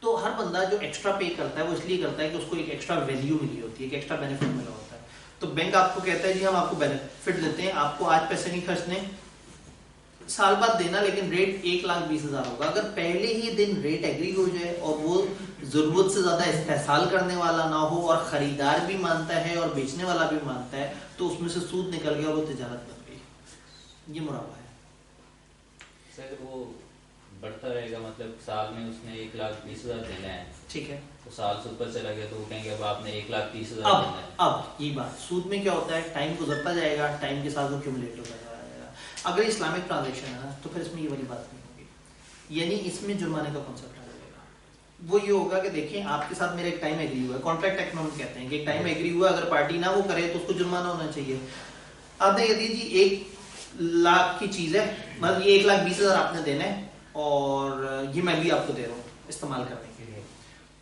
تو ہر بندہ جو ایکسٹرا پے کرتا ہے وہ اس لیے کرتا ہے کہ اس کو ایک ایکسٹرا ویلیو ملی ہوتی ہے، ایک ایکسٹرا بینیفٹ ملا ہوتا ہے. تو بینک آپ کو کہتا ہے جی ہم آپ کو بینیفٹ دیتے ہیں، آپ کو آج پیسے نہیں خرچنے، سال بعد دینا، لیکن ریٹ 1,20,000 ہوگا. اگر پہلے ہی دن ریٹ ایگری ہو جائے اور وہ ضرورت سے زیادہ استحصال کرنے والا نہ ہو اور خریدار بھی مانتا ہے اور بیچنے والا بھی مانتا ہے تو اس میں سے سود نکل گیا اور وہ تجارت بن گئی. یہ مرابحہ ہے. سر وہ بڑھتا رہے گا، مطلب سال میں اس نے 1,20,000 دینا ہے، ٹھیک ہے، تو سال سے اوپر چلا گیا تو وہ کہیں گے اب آپ نے 1,30,000 دینا ہے. اب یہ بات سود میں کیا ہوتا ہے؟ ٹائم گزرتا جائے گا، ٹائم کے ساتھ وہ کیومولیٹ ہوتا جائے گا. اگر اسلامک ٹرانزیکشن ہے نا تو پھر اس میں یہ والی بات نہیں ہوگی، یعنی اس میں جرمانے کا کانسیپٹ آ جائے گا. وہ یہ ہوگا کہ دیکھیں آپ کے ساتھ میرا ایک ٹائم ایگری ہوا ہے، کانٹریکٹ ایکٹ میں ہم کہتے ہیں کہ ایک ٹائم ایگری ہوا، اگر پارٹی نہ وہ کرے تو اس کو جرمانہ ہونا چاہیے. آپ نے کہہ دی جی 1,00,000 کی چیز ہے، مطلب یہ 1,20,000 آپ نے دینا ہے، اور یہ میں بھی آپ کو دے رہا ہوں استعمال کرنے کے لیے.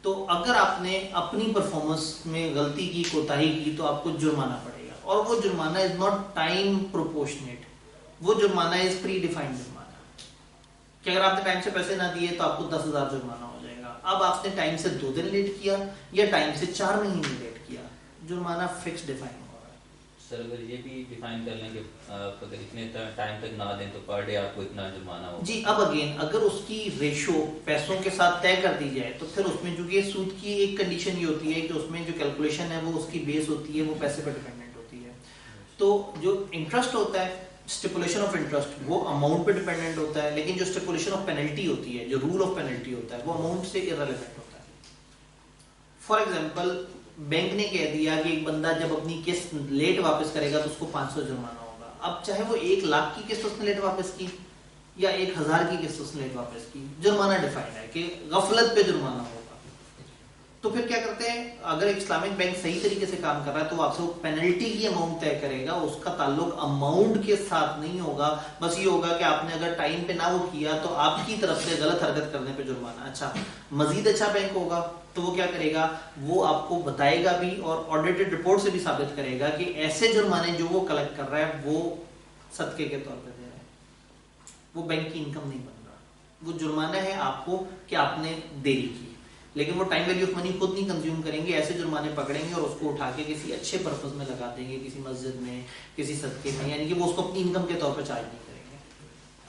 تو اگر آپ نے اپنی پرفارمنس میں غلطی کی، کوتاہی کی، تو آپ کو جرمانہ پڑے گا. اور وہ جرمانہ از ناٹ ٹائم پروپورشنیٹ، وہ جرمانہ از پری ڈیفائنڈ جرمانہ، کہ اگر آپ نے ٹائم سے پیسے نہ دیے تو آپ کو 10,000 جرمانہ ہو جائے گا. اب آپ نے ٹائم سے 2 دن لیٹ کیا یا ٹائم سے 4 مہینے لیٹ کیا، جرمانہ فکس ڈیفائن ہو رہا ہے. سر اگر یہ بھی ڈیفائن کر لیں کہ آپ اگر اتنے ٹائم تک نہ دیں تو پر ڈے آپ کو اتنا جرمانہ ہوگا. جی اب اگین اگر اس کی ریشو پیسوں کے ساتھ طے کر دی جائے تو پھر اس میں چونکہ سود کی ایک کنڈیشن یہ ہوتی ہے کہ اس میں جو کیلکولیشن ہے وہ اس کی بیس ہوتی ہے، وہ پیسے پہ ڈیپینڈنٹ ہوتی ہے. تو جو انٹرسٹ ہوتا ہے، اسٹیپولیشن آف انٹرسٹ، وہ اماؤنٹ پہ ڈیپینڈنٹ ہوتا ہے، لیکن جو اسٹیپولیشن آف پینلٹی ہوتی ہے، جو رول آف پینلٹی ہوتا ہے، وہ اماؤنٹ سے ارریلیونٹ ہوتا ہے. فار ایگزامپل بینک نے کہہ دیا کہ ایک بندہ جب اپنی قسط لیٹ واپس کرے گا تو اس کو 500 جرمانہ ہوگا. اب چاہے وہ 1,00,000 کی قسط اس نے لیٹ واپس کی یا 1,000 کی قسط اس نے لیٹ واپس کی، جرمانہ ڈیفائنڈ ہے کہ غفلت پہ جرمانہ ہوگا. تو پھر کیا کرتے ہیں، اگر ایک اسلامک بینک صحیح طریقے سے کام کر رہا ہے تو آپ سے وہ پینلٹی کی اماؤنٹ طے کرے گا. اس کا تعلق اماؤنٹ کے ساتھ نہیں ہوگا، بس یہ ہوگا کہ آپ نے اگر ٹائم پہ نہ وہ کیا تو آپ کی طرف سے غلط حرکت کرنے پہ جرمانہ. اچھا مزید اچھا بینک ہوگا تو وہ کیا کرے گا، وہ آپ کو بتائے گا بھی اور آڈیٹڈ رپورٹ سے بھی ثابت کرے گا کہ ایسے جرمانے جو وہ کلیکٹ کر رہا ہے وہ صدقے کے طور پہ دے رہا ہے، وہ بینک کی انکم نہیں بن رہا. وہ جرمانہ ہے آپ کو کہ آپ نے دیری کی، لیکن وہ ٹائم ویلیو آف منی خود نہیں کنزیوم کریں گے. ایسے جرمانے پکڑیں گے اور اس کو اٹھا کے کسی اچھے پرپز میں لگا دیں گے، کسی مسجد میں، کسی صدقے میں، یعنی کہ وہ اس کو اپنی انکم کے طور پہ چارج نہیں کریں گے.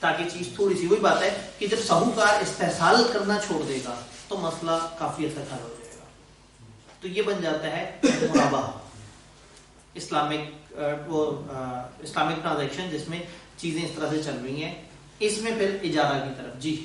تاکہ چیز تھوڑی سی، وہی بات ہے کہ جب ساہوکار استحصال کرنا چھوڑ دے گا تو مسئلہ کافی حد تک حل ہو جائے گا. تو یہ بن جاتا ہے مرابحہ، اسلامک ٹرانزیکشن جس میں چیزیں اس طرح سے چل رہی ہیں. اس میں پھر اجارہ کی طرف. جی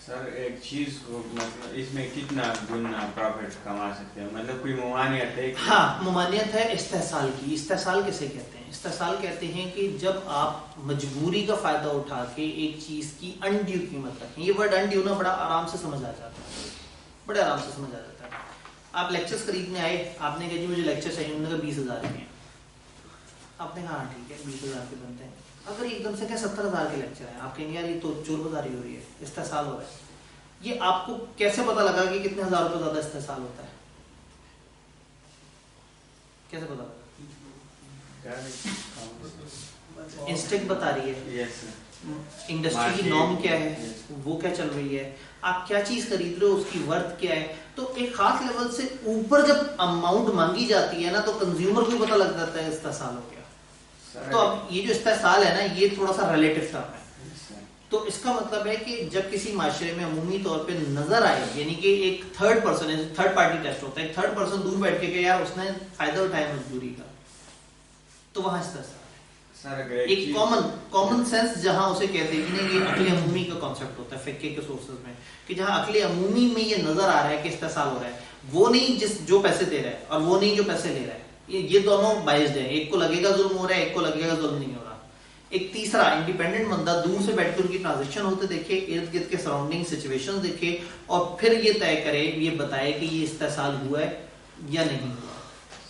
سر ایک چیز کو مطلب اس میں کتنا گنا پروفٹ کما سکتے ہیں، مطلب کوئی ممانعت ہے؟ ہاں ممانعت ہے استحصال کی. استحصال کسے کہتے ہیں؟ استحصال کہتے ہیں کہ جب آپ مجبوری کا فائدہ اٹھا کے ایک چیز کی انڈیو قیمت رکھیں. یہ ورڈ انڈیو نا بڑا آرام سے سمجھ آ جاتا ہے، بڑے آرام سے سمجھ آ جاتا ہے. آپ لیکچرز خریدنے آئے، آپ نے کہا جی مجھے لیکچر چاہیے، انہوں نے کہا 20,000 کے ہیں. آپ نے کہا ہاں ٹھیک ہے 20,000 کے بنتے ہیں. اگر ایک دم سے کہ 70,000 کے لیکچر ہیں، آپ کہیں گے یار یہ تو چور بازاری ہو رہی ہے، استحصال ہو رہا ہے. یہ آپ کو کیسے پتا لگا کہ کتنے ہزار روپے زیادہ استحصال ہوتا ہے؟ کیسے پتا لگا؟ انسٹنکٹ بتا رہی ہے، انڈسٹری کی نارم کیا ہے، وہ کیا چل رہی ہے، آپ کیا چیز خرید رہے ہو، اس کی ورتھ کیا ہے. تو ایک خاص لیول سے اوپر جب اماؤنٹ مانگی جاتی ہے نا تو کنزیومر کو پتا لگ جاتا ہے استحصال ہو گیا. تو اب یہ جو استحصال ہے نا یہ تھوڑا سا ریلیٹو ٹرم ہے. تو اس کا مطلب ہے کہ جب کسی معاشرے میں عمومی طور پہ نظر آئے، یعنی کہ ایک third person, third party test ہوتا ہے، ایک تھرڈ پرسن دور بیٹھ کے کہ یار اس نے فائدہ اٹھایا مزدوری کا، تو وہاں استحصال ہے. ایک کامن سینس جہاں اسے کہتے ہیں کہ یہ عقل عمومی کا کانسیپٹ ہوتا ہے فقہ کے سورسز میں، کہ جہاں عقل عمومی میں یہ نظر آ رہا ہے کہ استحصال ہو رہا ہے، وہ نہیں جو پیسے دے رہا ہے اور وہ نہیں جو پیسے لے رہا ہے، یہ دونوں بائزڈ ہیں. ایک کو لگے گا ظلم ہو رہا ہے، ایک کو لگے گا ظلم نہیں ہو رہا. ایک تیسرا انڈیپینڈنٹ بندہ دور سے بیٹھ کے ان کی ٹرانزیکشن ہوتے دیکھے، ارد گرد کے سراؤنڈنگ سچویشن دیکھے اور پھر یہ طے کرے، یہ بتائے کہ یہ استحصال ہوا ہے یا نہیں ہوا.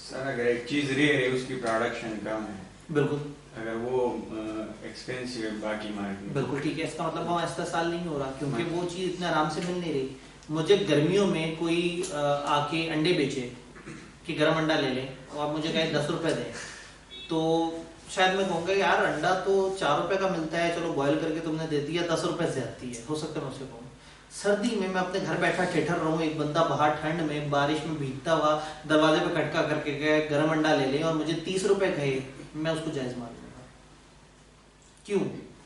سر اگر ایک چیز ریئر ہے، اس کی پروڈکشن کم ہے، بالکل اگر وہ ایکسپینسیو ہے باقی مارکیٹ، بالکل ٹھیک ہے، اس کا مطلب وہاں استحصال نہیں ہو رہا کیونکہ وہ چیز اتنے آرام سے مل نہیں رہی. مجھے گرمیوں میں کوئی آ کے انڈے بیچے کہ گرم انڈا لے لیں اور مجھے کہے 10 روپے دیں، تو شاید میں کہوں گا یار انڈا تو 4 روپے کا ملتا ہے، چلو بوائل کر کے تم نے دے دیا، 10 روپے زیادتی ہے، ہو سکتا ہے میں اسے کہوں. سردی میں اپنے گھر بیٹھا ٹھٹر رہوں، ایک بندہ باہر ٹھنڈ میں بارش میں بھیگتا ہوا دروازے پہ کھٹکا کر کے گئے گرم انڈا لے لیں اور مجھے 30 روپے کہے، میں اس کو جائز مان لوں گا. کیوں؟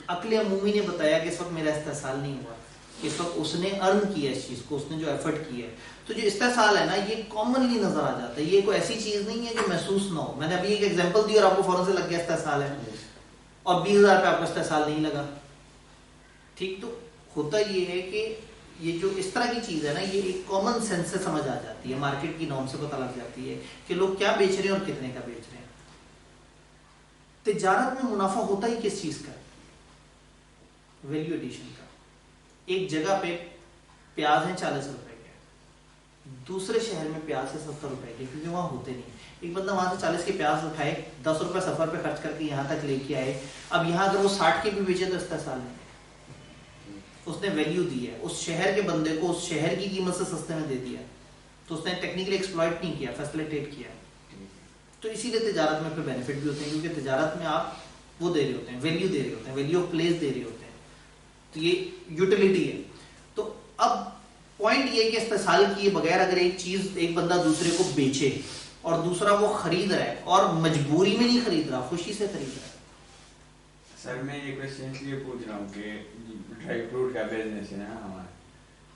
عقل عمومی نے بتایا کہ اس وقت میرا استحصال نہیں ہوا، اس وقت اس نے ارن کیا اس چیز کو، اس نے جو ایفرٹ کی ہے. تو جو استحصال ہے نا یہ کامنلی نظر آ جاتا ہے، یہ کوئی ایسی چیز نہیں ہے جو محسوس نہ ہو. میں نے ابھی ایک ایگزامپل دی اور آپ کو فوراً سے لگ گیا استحصال ہے، اور 20,000 پہ آپ کو استحصال نہیں لگا. ٹھیک، تو ہوتا یہ ہے کہ یہ جو اس طرح کی چیز ہے نا یہ ایک کامن سینس سے سمجھ آ جاتی ہے، مارکیٹ کی نارم سے پتہ لگ جاتی ہے کہ لوگ کیا بیچ رہے ہیں اور کتنے کا بیچ رہے ہیں. تجارت میں منافع ہوتا ہی کس چیز کا؟ ویلیو ایڈیشن کا. ایک جگہ پہ پیاز ہیں 40 روپے کے، دوسرے شہر میں پیاز ہے 70 روپے کے، کیونکہ وہاں ہوتے نہیں. ایک بندہ وہاں سے 40 کے پیاز اٹھائے، 10 روپے سفر پہ خرچ کر کے یہاں تک لے کے آئے، اب یہاں اگر وہ 60 کے بھی بیچے تو استحصال نہیں ہے. اس نے ویلیو دی ہے اس شہر کے بندے کو اس شہر کی قیمت سے سستے میں دے دیا, تو اس نے ٹیکنیکلی ایکسپلائٹ نہیں کیا, فیسیلیٹیٹ کیا. تو اسی لیے تجارت میں پھر بینیفٹ بھی ہوتے ہیں, کیونکہ تجارت میں آپ وہ دے رہے ہوتے ہیں, ویلیو دے رہے ہوتے ہیں, ویلیو آف پلیس دے رہے ہوتے ہیں, تو یہ یوٹیلیٹی ہے. تو اب پوائنٹ یہ کہ استحصال کیے بغیر اگر ایک چیز ایک بندہ دوسرے کو بیچے اور دوسرا وہ خرید رہا ہے اور مجبوری میں نہیں خرید رہا, خوشی سے خرید رہا ہے. سر میں یہ کوشچن اس لیے پوچھ رہا ہوں کہ ڈرائی فروٹ کا بزنس ہے نا ہمارا,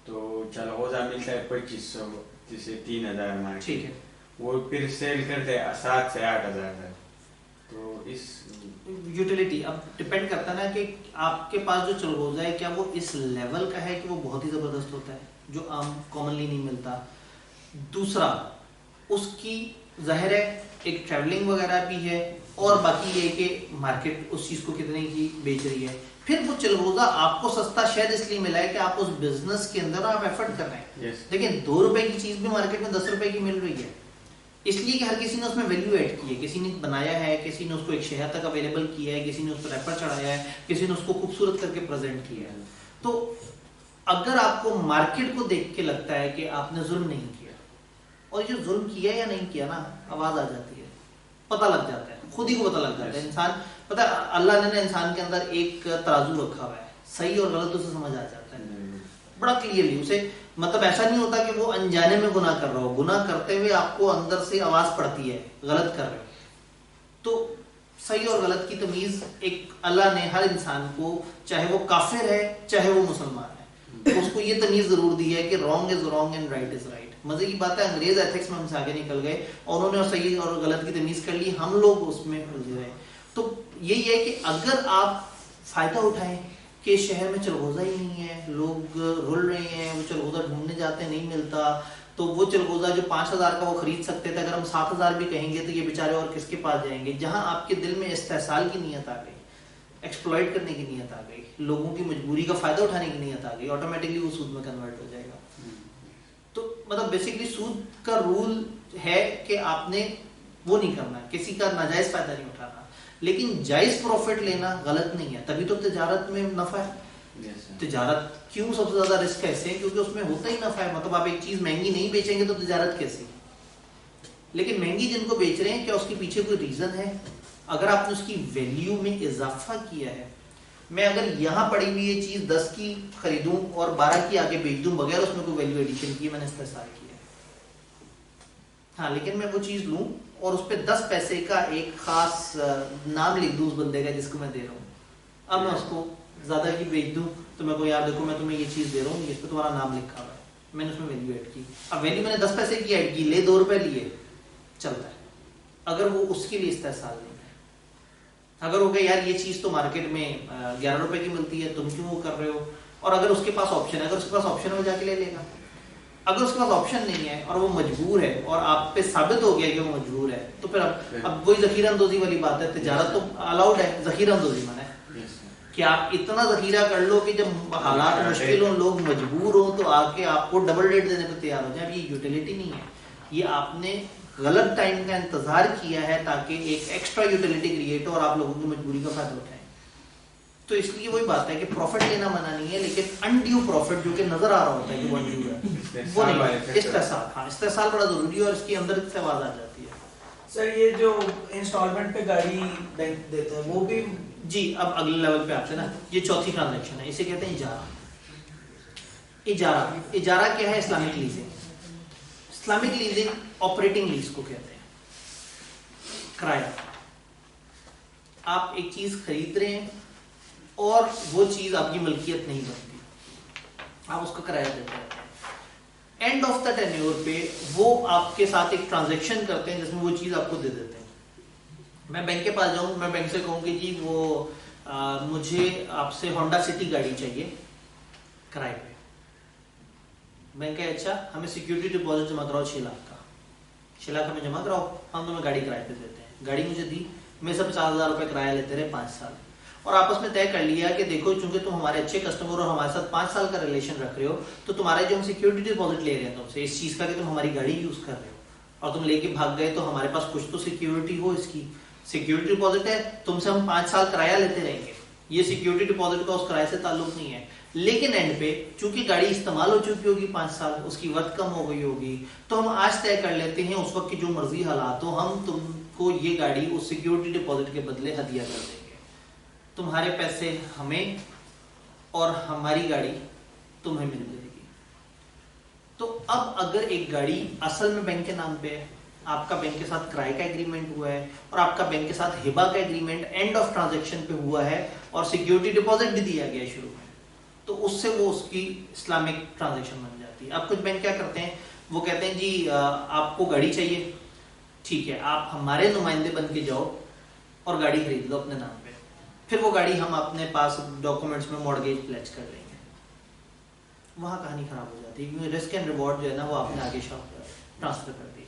تو چلغوزہ ملتا ہے 2500 جسے 3000 میں, ٹھیک ہے, وہ پھر سیل کرتے ہیں 7 سے 8000 تک. تو اس یوٹیلیٹی اب ڈپینڈ کرتا ہے نا کہ آپ کے پاس جو چلغوزہ ہے کیا وہ اس لیول کا ہے کہ وہ بہت ہی زبردست ہوتا ہے جو عام کامنلی نہیں ملتا. دوسرا اس کی ظاہر ہے ایک ٹریولنگ وغیرہ بھی ہے, اور باقی یہ کہ مارکیٹ اس چیز کو کتنے کی بیچ رہی ہے. پھر وہ چلغوزہ آپ کو سستا شاید اس لیے ملا ہے کہ آپ اس بزنس کے اندر آپ ایفرٹ کر رہے ہیں. لیکن 2 روپے کی چیز بھی مارکیٹ میں 10 روپے کی مل رہی ہے, اس لیے کہ ہر کسی نے اس میں ویلیو ایڈ کی ہے, کسی نے بنایا ہے, کسی نے اس کو ایک شہر تک اویلیبل کیا ہے, کسی نے اس پر ریپر چڑھایا ہے, کسی نے اس کو خوبصورت کر کے پریزنٹ کیا ہے. تو اگر آپ کو مارکیٹ کو دیکھ کے لگتا ہے کہ آپ نے ظلم نہیں کیا, اور یہ ظلم کیا یا نہیں کیا نا, آواز آ جاتی ہے, پتہ لگ جاتا ہے, خود ہی کو پتہ لگ جاتا ہے. انسان پتہ اللہ نے انسان کے اندر ایک ترازو رکھا ہوا ہے, صحیح اور غلط اسے سمجھ آ جاتا ہے بڑا کلیئرلی. اسے مطلب ایسا نہیں ہوتا کہ وہ انجانے میں گناہ کر رہا ہو, گناہ کرتے ہوئے آپ کو اندر سے آواز پڑتی ہے غلط کر رہے ہو. تو صحیح اور غلط کی تمیز ایک اللہ نے ہر انسان کو, چاہے وہ کافر ہے چاہے وہ مسلمان ہے, اس کو یہ تمیز ضرور دی ہے کہ wrong is wrong and right is right. مزے کی بات ہے انگریز ایتھکس میں ہم سے آگے نکل گئے اور انہوں نے صحیح اور غلط کی تمیز کر لی, ہم لوگ اس میں الجھ گئے. تو یہی ہے کہ اگر آپ فائدہ اٹھائیں کہ شہر میں چلغوزہ ہی نہیں ہے, لوگ رول رہے ہیں, وہ چلغوزہ ڈھونڈنے جاتے ہیں نہیں ملتا, تو وہ چلغوزہ جو 5000 کا وہ خرید سکتے تھے, اگر ہم 7000 بھی کہیں گے تو یہ بیچارے اور کس کے پاس جائیں گے. جہاں آپ کے دل میں استحصال کی نیت آ گئی, ایکسپلائٹ کرنے کی نیت آ گئی, لوگوں کی مجبوری کا فائدہ اٹھانے کی نیت آ گئی, آٹومیٹکلی وہ سود میں کنورٹ ہو جائے گا. تو مطلب بیسکلی سود کا رول ہے کہ آپ نے وہ نہیں کرنا, کسی کا ناجائز فائدہ نہیں اٹھانا, لیکن جائز پروفٹ لینا غلط نہیں ہے. تبھی تو تجارت میں نفع ہے. تجارت کیوں سب سے زیادہ رسک ایسے ہے کیونکہ اس میں ہوتا ہی نفع ہے. مطلب آپ ایک چیز مہنگی نہیں بیچیں گے تو تجارت کیسی, لیکن مہنگی جن کو بیچ رہے ہیں کیا اس کے پیچھے کوئی ریزن ہے؟ اگر آپ نے اس کی ویلیو میں اضافہ کیا ہے, میں اگر یہاں پڑی ہوئی یہ چیز 10 کی خریدوں اور 12 کی آگے بیچ دوں بغیر اس میں کوئی ویلیو ایڈیشن کی, میں نے استحصال کیا. ہاں لیکن میں وہ چیز لوں اور اس پہ 10 پیسے کا ایک خاص نام لکھ دوں اس بندے کا جس کو میں دے رہا ہوں. اب میں اس کو زیادہ کی بیچ دوں تو میں کو یار دیکھو میں تمہیں یہ چیز دے رہا ہوں, اس پہ تمہارا نام لکھا ہوا ہے, میں نے اس میں ویلیو ایڈ کی. اب ویلیو میں نے 10 پیسے کی ایڈ کی, لے 2 روپے لیے, چلتا ہے. اگر وہ اس کے لیے استحصال نہیں ہے, اگر ہو گیا یار یہ چیز تو مارکیٹ میں 11 روپے کی ملتی ہے, تم کیوں وہ کر رہے ہو, اور اگر اس کے پاس آپشن ہے, اگر اس کے پاس آپشن ہے وہ جا کے لے لے گا. اگر اس کے پاس آپشن نہیں ہے اور وہ مجبور ہے اور آپ پہ ثابت ہو گیا کہ وہ مجبور ہے, تو پھر اب وہی ذخیرہ اندوزی والی بات ہے. تجارت تو الاؤڈ ہے, ذخیرہ اندوزی منع ہے کہ آپ اتنا ذخیرہ کر لو کہ جب حالات مشکل ہوں, لوگ مجبور ہوں, تو آ کے آپ کو ڈبل ریٹ دینے پہ تیار ہو جائیں. اب یہ یوٹیلیٹی نہیں ہے, یہ آپ نے غلط ٹائم کا انتظار کیا ہے تاکہ ایک ایکسٹرا یوٹیلیٹی کریٹ ہو اور آپ لوگوں کی مجبوری کا فائدہ اٹھائیں. تو اس لیے وہی بات ہے کہ پروفٹ لینا منع نہیں ہے, لیکن انڈیو پروفٹ جو کہ نظر آ رہا ہوتا ہے کہ وہ انڈیو ہے وہ نہیں. استحصال, ہاں استحصال بڑا ضروری ہے اور اس کے اندر سے آواز آ جاتی ہے. سر یہ جو انسٹالمنٹ پہ گاڑی بینک دیتا ہے وہ بھی, جی اب اگلے لیول پہ آتے ہیں نا, یہ چوتھی ٹرانزیکشن ہے, اسے کہتے ہیں اجارہ. اجارہ, اجارہ کیا ہے؟ Islamic leasing. Islamic leasing operating lease کو کہتے ہیں, کرایہ. آپ ایک چیز خرید رہے ہیں اور وہ چیز آپ کی ملکیت نہیں بنتی, آپ اس کا کرایہ دیتے ہیں. اینڈ آف دا ٹینیور پہ وہ آپ کے ساتھ ایک ٹرانزیکشن کرتے ہیں جس میں وہ چیز آپ کو دے دیتے ہیں. میں بینک کے پاس جاؤں, میں بینک سے کہوں کہ جی وہ مجھے آپ سے ہونڈا سٹی گاڑی چاہیے کرائے پہ. بینک ہے اچھا ہمیں سیکیورٹی ڈپازٹ جمع کراؤ 6 لاکھ کا, 6 لاکھ ہمیں جمع کراؤ, ہم تمہیں گاڑی کرائے پہ دیتے ہیں. گاڑی مجھے دی, میں سے 50,000 روپے کرایہ لیتے رہے 5 سال, اور آپس میں طے کر لیا کہ دیکھو چونکہ تم ہمارے اچھے کسٹمر اور ہمارے ساتھ 5 سال کا ریلیشن رکھ رہے ہو, تو تمہارے جو ہم سیکیورٹی ڈپازٹ لے رہے ہیں تم سے اس چیز کا کہ تم ہماری گاڑی یوز کر رہے ہو اور تم لے کے بھاگ گئے, تو ہمارے پاس کچھ تو سیکیورٹی ہو, اس کی سیکیورٹی ڈپازٹ ہے, تم سے ہم 5 سال کرایہ لیتے رہیں گے, یہ سیکیورٹی ڈپازٹ کا اس کرائے سے تعلق نہیں ہے. لیکن اینڈ پہ چونکہ گاڑی استعمال ہو چکی ہوگی 5 سال, اس کی ورتھ کم ہو گئی ہوگی, تو ہم آج طے کر لیتے ہیں اس وقت کی جو مرضی حالات ہو, ہم تم کو یہ گاڑی اس سیکیورٹی ڈپازٹ کے بدلے ہدیہ کر دیں گے. تمہارے پیسے ہمیں اور ہماری گاڑی تمہیں مل جائے گی. تو اب اگر ایک گاڑی اصل میں بینک کے نام پہ ہے, آپ کا بینک کے ساتھ کرائے کا ایگریمنٹ ہوا ہے, اور آپ کا بینک کے ساتھ ہبہ کا ایگریمنٹ اینڈ آف ٹرانزیکشن پہ ہوا ہے, اور سیکیورٹی ڈپازٹ بھی دیا گیا شروع میں, تو اس سے وہ اس کی اسلامک ٹرانزیکشن بن جاتی ہے. اب کچھ بینک کیا کرتے ہیں, وہ کہتے ہیں جی آپ کو گاڑی چاہیے, ٹھیک ہے آپ ہمارے نمائندے بن کے جاؤ اور گاڑی خرید لو اپنے نام پہ, پھر وہ گاڑی ہم اپنے پاس ڈاکومنٹس میں مارگیج پلیج کر لیں گے. وہاں کہانی خراب ہو جاتی ہے, کیونکہ رسک اینڈ ریوارڈ جو ہے نا وہ آپ نے آگے ٹرانسفر کر دی.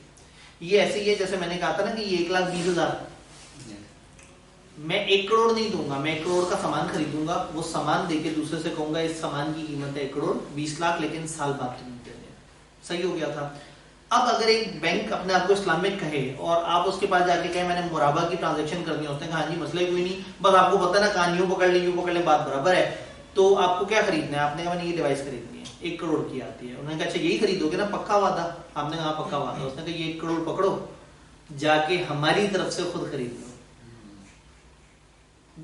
یہ ایسے ہی ہے جیسے میں نے کہا تھا نا کہ یہ 1,20,000 میں 1 کروڑ نہیں دوں گا, میں 1 کروڑ کا سامان خریدوں گا, وہ سامان دے کے دوسرے سے کہوں گا اس سامان کی قیمت ہے 1 کروڑ 20 لاکھ, لیکن سال بعد تم دے دیں. صحیح ہو گیا تھا. اب اگر ایک بینک اپنے آپ کو اسلامک کہے اور آپ اس کے پاس جا کے کہیں میں نے مرابہ کی ٹرانزیکشن کرنی ہے, اس نے کہا ہاں جی مسئلہ کوئی نہیں, بس آپ کو پتہ نا کہاں یوں پکڑ لیں بات برابر ہے, تو آپ کو کیا خریدنا ہے, آپ نے کہا میں نے یہ ڈیوائس خریدنی ہے 1 کروڑ کی آتی ہے. انہوں نے کہا اچھا یہی خریدو گے نا, پکا وعدہ, آپ نے کہا پکا وعدہ. اس نے کہا یہ 1 کروڑ پکڑو, جا کے ہماری طرف سے خود خرید لو,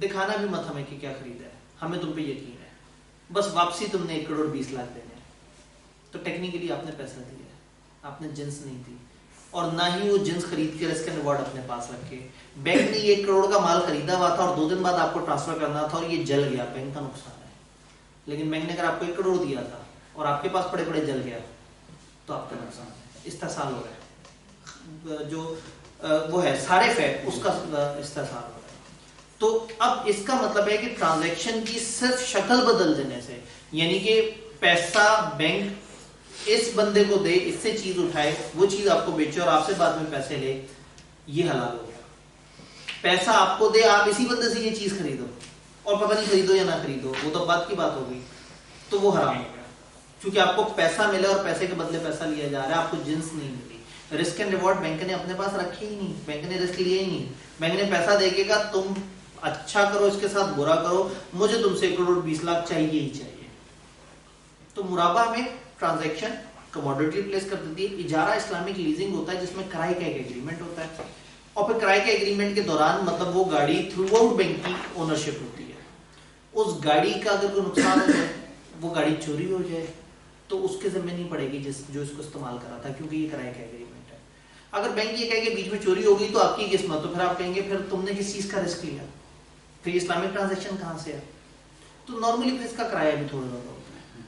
دکھانا بھی مت ہمیں کہ کیا خریدا ہے, ہمیں تم پہ یقین ہے, بس واپسی تم نے 1 کروڑ 20 لاکھ دینے. تو ٹیکنیکلی آپ نے پیسہ دیا ہے, آپ نے جنس نہیں دی, اور نہ ہی وہ جنس خرید کے رسک اینڈ ریوارڈ اپنے پاس رکھے. بینک نے 1 کروڑ کا مال خریدا ہوا تھا اور 2 دن بعد آپ کو ٹرانسفر کرنا تھا اور یہ جل گیا, بینک کا نقصان ہے. لیکن بینک نے اگر آپ کو 1 کروڑ دیا تھا اور آپ کے پاس پڑے پڑے جل گیا تو آپ کا نقصان ہے. استحصال ہو رہا ہے, جو وہ ہے صارف ہے اس کا استحصال ہو رہا ہے. تو اب اس کا مطلب ہے کہ ٹرانزیکشن کی صرف شکل بدل دینے سے, یعنی کہ پیسہ بینک اس بندے کو دے, اس سے چیز اٹھائے, وہ چیز آپ کو بیچے اور آپ سے بعد میں پیسے لے, یہ حلال ہو گیا. پیسہ آپ کو دے, آپ اسی بندے سے یہ چیز خریدو اور پتہ نہیں خریدو یا نہ خریدو, وہ تو بات کی بات ہو گئی, تو وہ حرام ہو گیا. کیونکہ آپ کو پیسہ ملا اور پیسے کے بدلے پیسہ لیا جا رہا ہے, آپ کو جنس نہیں ملی. رسک اینڈ ریوارڈ بینک نے اپنے پاس رکھے ہی نہیں, بینک نے رسک لیا ہی نہیں. بینک نے پیسہ دے کے کہا تم اچھا کرو اس کے ساتھ برا کرو, مجھے تم سے 1 کروڑ 20 لاکھ چاہیے ہی چاہیے. تو مرابہ میں ٹرانزیکشن کموڈیٹی پلیس کر دیتی ہے. اجارہ اسلامک لیزنگ ہوتا ہے جس میں کرائے کا ایک ایگریمنٹ ہوتا ہے, اور پھر کرائے کے ایگریمنٹ کے دوران مطلب وہ گاڑی تھرو آؤٹ بینک کی اونرشپ ہوتی ہے. اس گاڑی کا اگر کوئی نقصان ہو جائے, وہ گاڑی چوری ہو جائے, تو اس کے ذمہ نہیں پڑے گی جو اس کو استعمال کرا تھا, کیونکہ یہ کرائے کا ایگریمنٹ ہے. اگر بینک یہ کہے کہ بیچ میں چوری ہو گئی تو آپ کی قسمت, تو پھر آپ کہیں گے پھر تم نے کس چیز کا رسک لیا, پھر اسلامک ٹرانزیکشن کہاں سے ہے. تو نارملی پھر اس کا کرایہ بھی تھوڑا زیادہ ہوتا ہے,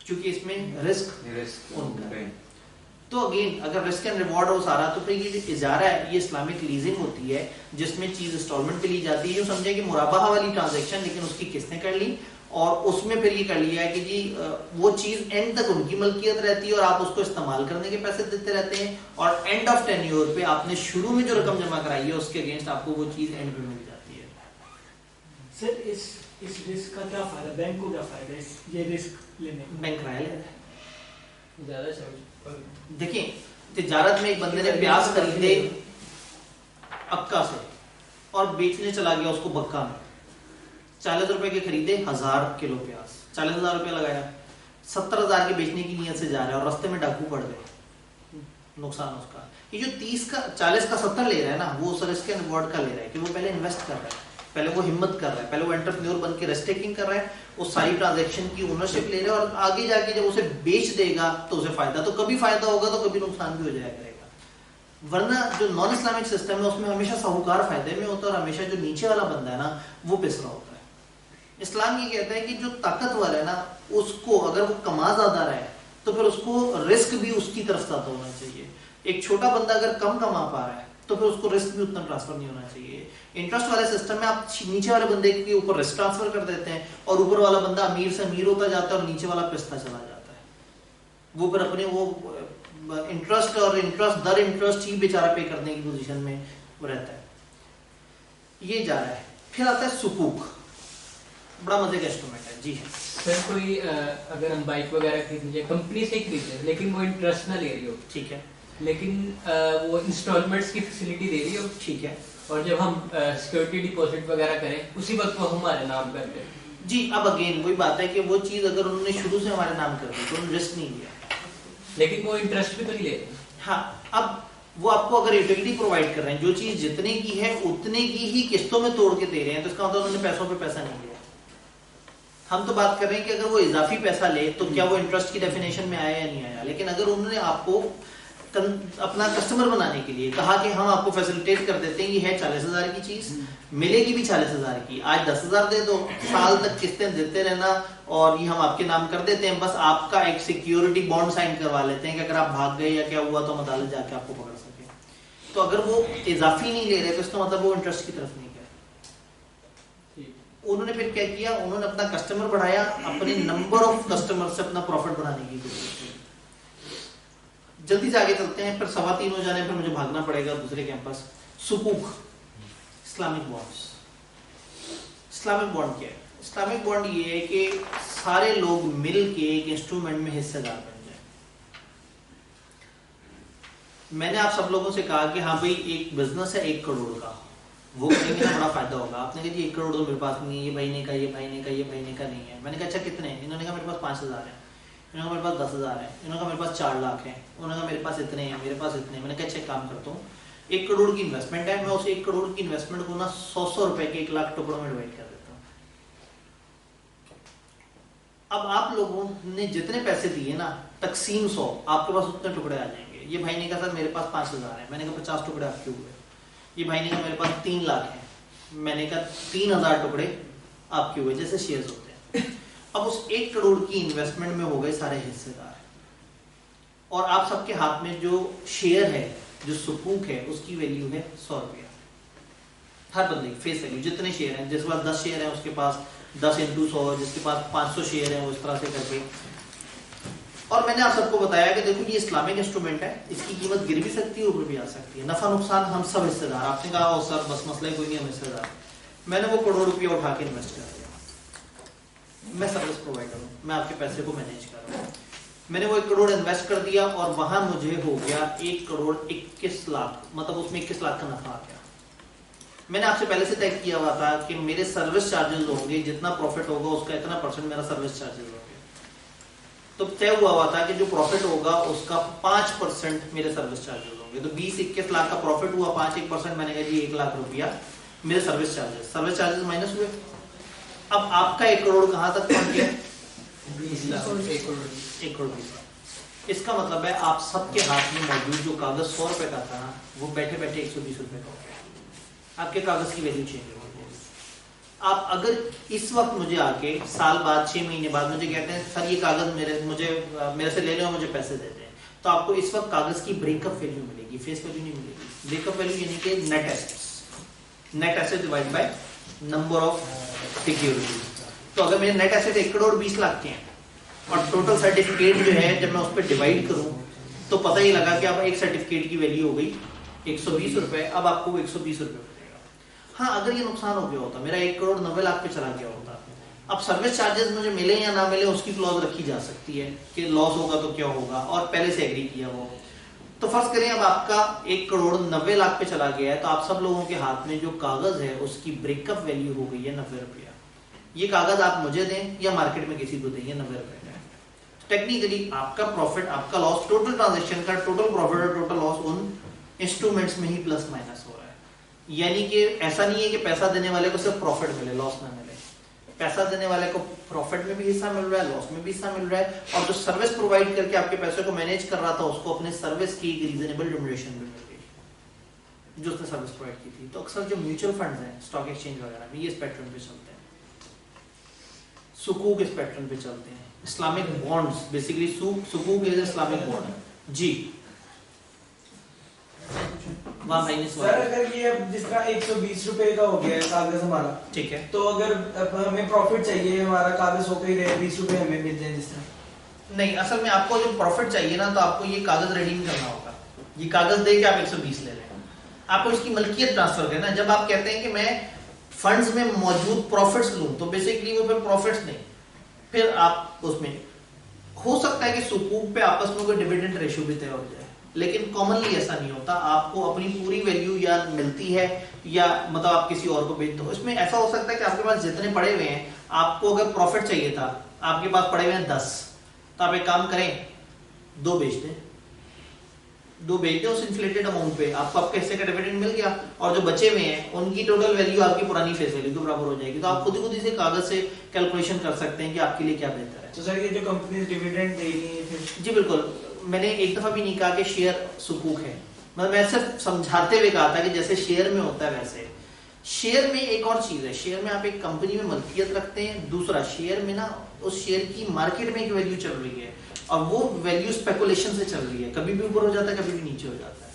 کیونکہ اس میں رسک ہوتا ہے. تو اگین اگر رسک اینڈ ریوارڈ ہو سارا, تو پھر یہ جو اجارہ ہے یہ اسلامک لیزنگ ہوتی ہے, جس میں چیز انسٹالمنٹ پہ لی جاتی ہے. یوں سمجھے کہ مرابحہ والی ٹرانزیکشن, لیکن اس کی قسطیں کر لی, اور اس میں پھر یہ کر لیا ہے کہ جی وہ چیز اینڈ تک ان کی ملکیت رہتی ہے اور آپ اس کو استعمال کرنے کے پیسے دیتے رہتے ہیں, اور اینڈ آف ٹینیور پہ آپ نے شروع میں جو رقم جمع کرائی ہے اس کے اگینسٹ آپ کو وہ چیز اینڈ پہ مل جاتی ہے. سر اس رسک کا کیا فائدہ, بینک کو کیا فائدہ ہے یہ رسک لینے؟ بینک کرایہ لیتا ہے زیادہ سمجھ. دیکھیں تجارت میں ایک بندے نے پیاز خریدے اکا سے اور بیچنے چلا گیا اس کو بکا میں, 40 روپے کے خریدے 1000 کلو پیاز, 40,000 روپے لگایا, 70,000 کے بیچنے کی نیت سے جا رہا ہے اور رستے میں ڈاکو پڑ گئے, نقصان اس کا. یہ جو 30 کا 40 کا 70 لے رہا ہے نا, وہ رسک اینڈ ریوارڈ کا لے رہا ہے کہ وہ پہلے انویسٹ کر رہا ہے, پہلے وہ ہمت کر رہا ہے, پہلے وہ انٹرپرینور بن کے رسک ٹیکنگ کر رہا ہے, وہ ساری ٹرانزیکشن کی اونرشپ لے رہا ہے, اور آگے جا کے جب اسے بیچ دے گا تو اسے فائدہ, تو کبھی فائدہ ہوگا تو کبھی نقصان بھی ہو جایا کرے گا. ورنہ جو نان اسلامک سسٹم ہے اس میں ہمیشہ ساہوکار فائدے میں ہوتا ہے اور ہمیشہ جو نیچے والا بندہ ہے نا وہ پس رہا ہوتا ہے. اسلام یہ کہتا ہے کہ جو طاقتور ہے نا اس کو اگر وہ کما زیادہ رہا ہے تو پھر اس کو رسک بھی اس کی طرف زیادہ ہونا چاہیے. ایک چھوٹا بندہ اگر کم کما پا رہا ہے تو پھر اس کو رسک بھی اتنا ٹرانسفر نہیں ہونا چاہیے. انٹرسٹ والے سسٹم میں آپ نیچے والے بندے کے اوپر رسک ٹرانسفر کر دیتے ہیں اور اوپر والا بندہ امیر سے امیر ہوتا جاتا ہے اور نیچے والا پستا چلا جاتا ہے. وہ پھر اپنے وہ انٹرسٹ اور انٹرسٹ در انٹرسٹ ہی بیچارہ پے کرنے کی پوزیشن میں رہتا ہے. یہ جا رہا ہے. پھر آتا ہے سکوک, بڑا مزے کا انسٹرومنٹ ہے. جی سر کوئی اگر ہم بائک وغیرہ خرید لیجیے کمپنی سے ہی خرید لیں لیکن وہ انٹرسٹ نہ لے رہی ہو, ٹھیک ہے, لیکن وہ انسٹالمنٹس کی فیسلٹی دے رہی ہو, ٹھیک ہے, اور جب ہم سیکورٹی ڈپازٹ وغیرہ کریں اسی وقت وہ ہمارے نام کرتے ہیں. جی اب اگین وہی بات ہے کہ وہ چیز اگر انہوں نے شروع سے ہمارے نام کر دی تو انہوں نے رسک نہیں لیا. لیکن وہ انٹرسٹ بھی تو نہیں لیتے. ہاں اب وہ آپ کو اگر یوٹیلٹی پرووائڈ کر رہے ہیں جو چیز جتنے کی ہے اتنے کی ہی قسطوں میں توڑ کے دے رہے ہیں تو اس کا مطلب انہوں نے پیسوں پہ پیسہ نہیں لیا. ہم تو بات کر رہے ہیں کہ اگر وہ اضافی پیسہ لے تو کیا وہ انٹرسٹ کی ڈیفینیشن میں آیا یا نہیں آیا. لیکن اگر انہوں نے آپ کو اپنا کسٹمر بنانے کے لیے کہا کہ ہم آپ کو فیسیلیٹیٹ کر دیتے ہیں یہ ہے 40,000 کی چیز ملے گی بھی 40,000 کی, آج 10,000 دے دو, سال تک قسطیں دیتے رہنا اور یہ ہم آپ کے نام کر دیتے ہیں, بس آپ کا ایک سیکیورٹی بانڈ سائن کروا لیتے ہیں کہ اگر آپ بھاگ گئے یا کیا ہوا تو ہم عدالت جا کے آپ کو پکڑ سکیں. تو اگر وہ اضافی نہیں لے رہے تو اس کا مطلب وہ انٹرسٹ کی طرف نہیں گئے. انہوں نے پھر کیا کیا, انہوں نے اپنا کسٹمر بڑھایا, اپنے نمبر آف کسٹمر سے اپنا پروفٹ بڑھانے کی کوشش کی. جلدی سے آگے چلتے ہیں, پھر 3:15 ہو جانے پھر مجھے بھاگنا پڑے گا دوسرے کیمپس. سکوک اسلامک بانڈز. اسلامک بانڈ کیا ہے؟ اسلامک بانڈ یہ ہے کہ سارے لوگ مل کے ایک انسٹرومنٹ میں حصے دار بن جائیں. میں نے آپ سب لوگوں سے کہا کہ ہاں بھائی ایک بزنس ہے 1 کروڑ کا, وہ کریں گے نا بڑا فائدہ ہوگا. آپ نے کہا جی 1 کروڑ تو میرے پاس نہیں ہے, یہ بھائی نے کہا, یہ بھائی نے کہا, یہ بھائی نے کہا نہیں ہے. میں نے کہا اچھا کتنے ہیں؟ انہوں نے کہا میرے پاس 5,000 ہیں. انہوں نے کہا میرے پاس 10,000 ہیں. انہوں نے کہا میرے پاس 4 لاکھ ہیں. انہوں نے کہا میرے پاس اتنے ہیں, میرے پاس اتنے ہیں. میں نے کہا اچھا کام کرتا ہوں, 1 کروڑ کی انویسٹمنٹ ہے, میں اس 1 کروڑ کی انویسٹمنٹ کو نا 100 روپے کے 1 لاکھ ٹکڑوں میں ڈیوائڈ کر دیتا ہوں. اب آپ لوگوں نے جتنے پیسے دیے نا تقسیم 100, آپ کے پاس اتنے ٹکڑے آ جائیں گے. یہ بھائی نے کہا سر میرے پاس 5,000 ہیں. میں نے کہا 50 ٹکڑے آپ کے ہوئے. یہ بھائی نے کہا میرے پاس 3 لاکھ ہیں. میں نے کہا 3,000 ٹکڑے آپ کے ہوئے, جیسے شیئرز ہوتے ہیں. اب اس 1 کروڑ کی انویسٹمنٹ میں ہو گئے سارے حصے دار, اور آپ سب کے ہاتھ میں جو شیئر ہے, جو سکوک ہے, اس کی ویلیو ہے 100 روپیہ. ہر بندے کی فیس ویلیو جتنے شیئر ہیں, جس کے پاس 10 شیئر ہیں اس کے پاس 10 × 100, جس کے پاس 500 شیئر ہیں, اس طرح سے کر کے. اور میں نے آپ سب کو بتایا کہ دیکھو یہ اسلامک انسٹرومنٹ ہے, اس کی قیمت گر بھی سکتی ہے, اوپر بھی آ سکتی ہے, نفع نقصان ہم سب حصے دار. آپ نے کہا سر بس مسئلہ کوئی نہیں, ہم حصے دار. میں نے وہ 1 کروڑ روپیہ اٹھا کے انویسٹ کر دیا. میں سروس پرووائڈر ہوں, میں آپ کے پیسے کو مینیج کر رہا ہوں. میں نے وہ 1 کروڑ انویسٹ کر دیا اور وہاں مجھے ہو گیا 1 کروڑ 21 لاکھ, مطلب اس میں 21 لاکھ کا نفع آ گیا. میں نے آپ سے پہلے سے طے کیا ہوا تھا کہ میرے سروس چارجز ہوں گے, جتنا پروفٹ ہوگا اس کا اتنا % میرا سروس چارجز ہوں گے. تو طے ہوا تھا کہ جو پروفٹ ہوگا اس کا 5% میرے سروس چارجز ہوں گے. تو 20-21 لاکھ کا پروفٹ ہوا, 5% میں نے کہا جی 1 لاکھ روپیہ میرے سروس چارجز مائنس ہوئے. اب آپ کا 1 کروڑ کہاں تک پہنچ گیا؟ 20 لاکھ. 1 کروڑ 20 لاکھ. اس کا مطلب ہے آپ سب کے ہاتھ میں موجود جو کاغذ 100 روپے کا تھا نا, وہ بیٹھے بیٹھے 120 روپے کا ہو گیا. آپ کے کاغذ کی ویلیو چینج ہو گئی. آپ اگر اس وقت مجھے آ کے سال بعد 6 مہینے بعد مجھے کہتے ہیں سر یہ کاغذ میرے سے لے لو اور مجھے پیسے دے دیں, تو آپ کو اس وقت کاغذ کی بریک اپ ویلیو ملے گی, فیس ویلیو نہیں ملے گی. بریک اپ ویلیو یعنی کہ net asset divide by number of security. تو اگر میرے نیٹ ایسٹ 1 کروڑ 20 لاکھ کے ہیں اور ٹوٹل سرٹیفکیٹ جو ہے جب میں اس پہ ڈیوائڈ کروں تو پتہ ہی لگا کہ اب ایک سرٹیفکیٹ کی ویلیو ہو گئی 120 روپے. اب آپ کو 120 روپے ملے گا. ہاں اگر یہ نقصان ہو گیا ہوتا, میرا 1 کروڑ 90 لاکھ پہ چلا گیا ہوتا, اب سروس چارجز مجھے ملے یا نہ ملے اس کی کلوز رکھی جا سکتی ہے کہ لاس ہوگا تو کیا ہوگا, اور پہلے سے ایگری کیا وہ. تو فرض کریں اب آپ کا 1 کروڑ 90 لاکھ پہ چلا گیا ہے, تو آپ سب لوگوں کے ہاتھ میں جو کاغذ ہے اس کی بریک اپ ویلیو ہو گئی ہے 90 روپیہ. یہ کاغذ آپ مجھے دیں یا مارکیٹ میں کسی کو دیں, یہ 90 روپے کا ہے. ٹیکنیکلی آپ کا پروفٹ, آپ کا لاس, ٹوٹل ٹرانزیکشن کا ٹوٹل پروفٹ اور ٹوٹل لاس ان انسٹرومنٹس میں ہی پلس مائنس ہو رہا ہے. یعنی کہ ایسا نہیں ہے کہ پیسہ دینے والے کو صرف پروفٹ ملے, لاس نہ ملے. پیسہ دینے والے کو پروفٹ میں بھی حصہ مل رہا ہے, لاس میں بھی حصہ مل رہا ہے, اور جو سروس پرووائڈ کر کے آپ کے پیسے کو مینیج کر رہا تھا اس کو اپنے سروس کی ریزنیبل ریمونریشن بھی مل گئی جو اس نے سروس پرووائڈ کی تھی. تو اکثر جو میوچل فنڈز ہیں اسٹاک ایکسچینج وغیرہ میں, یہ اس پیٹرن پہ چلتے ہیں. سکوک اس پیٹرن پہ چلتے ہیں. اسلامک بانڈز بیسیکلی سکوک از اسلامک بانڈ. جی سر اگر یہ جس طرح 120 روپے کا ہو گیا ہے کاغذ ہمارا, ٹھیک ہے, تو اگر ہمیں پروفٹ چاہیے ہمارا کاغذ ہو کے رہے 20 روپے ہمیں مل جائیں جس طرح. نہیں, اصل میں آپ کو جو پروفٹ چاہیے نا تو آپ کو یہ کاغذ ریڈیم کرنا ہوگا. یہ کاغذ دے کے آپ 120 لے لیں, آپ کو اس کی ملکیت ٹرانسفر کرنا. جب آپ کہتے ہیں کہ میں فنڈز میں موجود پروفٹس لوں تو بیسیکلی وہ پھر پروفٹس نہیں, پھر آپ اس میں ہو سکتا ہے کہ سکوک پہ آپس میں کوئی ڈیویڈنڈ ریشو بھی طے ہو جائے, لیکن کامنلی ایسا نہیں ہوتا. آپ کو اپنی پوری ویلیو یا ملتی ہے یا مطلب آپ کسی اور کو بیچ دو. اس میں ایسا ہو سکتا ہے کہ آپ کے پاس جتنے پڑے ہوئے ہیں, آپ کو اگر پروفٹ چاہیے تھا, آپ کے پاس پڑے ہوئے ہیں 10, تو آپ ایک کام کریں 2 بیچ دیں, 2 بیچ دیں اس انفلیٹڈ اماؤنٹ پہ, آپ کو آپ کے حصے کا ڈیویڈنڈ مل گیا, اور جو بچے ہوئے ہیں ان کی ٹوٹل ویلیو آپ کی پرانی فیس ویلیو کے برابر ہو جائے گی. تو آپ خود ہی سے کاغذ سے کیلکولیشن کر سکتے ہیں کہ آپ کے لیے کیا بہتر ہے. تو سر یہ جو کمپنیز ڈیویڈنڈ دے رہی ہیں پھر, جی بالکل, میں نے ایک دفعہ بھی نہیں کہا کہ شیئر سکوک ہے, مطلب میں صرف سمجھاتے ہوئے کہا تھا کہ جیسے شیئر میں ہوتا ہے ویسے شیئر میں ایک اور چیز ہے. شیئر میں آپ ایک کمپنی میں ملکیت رکھتے ہیں, دوسرا شیئر میں نا اس شیئر کی مارکیٹ میں ایک ویلیو چل رہی ہے, اور وہ ویلیو اسپیکولیشن سے چل رہی ہے, کبھی بھی اوپر ہو جاتا ہے کبھی بھی نیچے ہو جاتا ہے.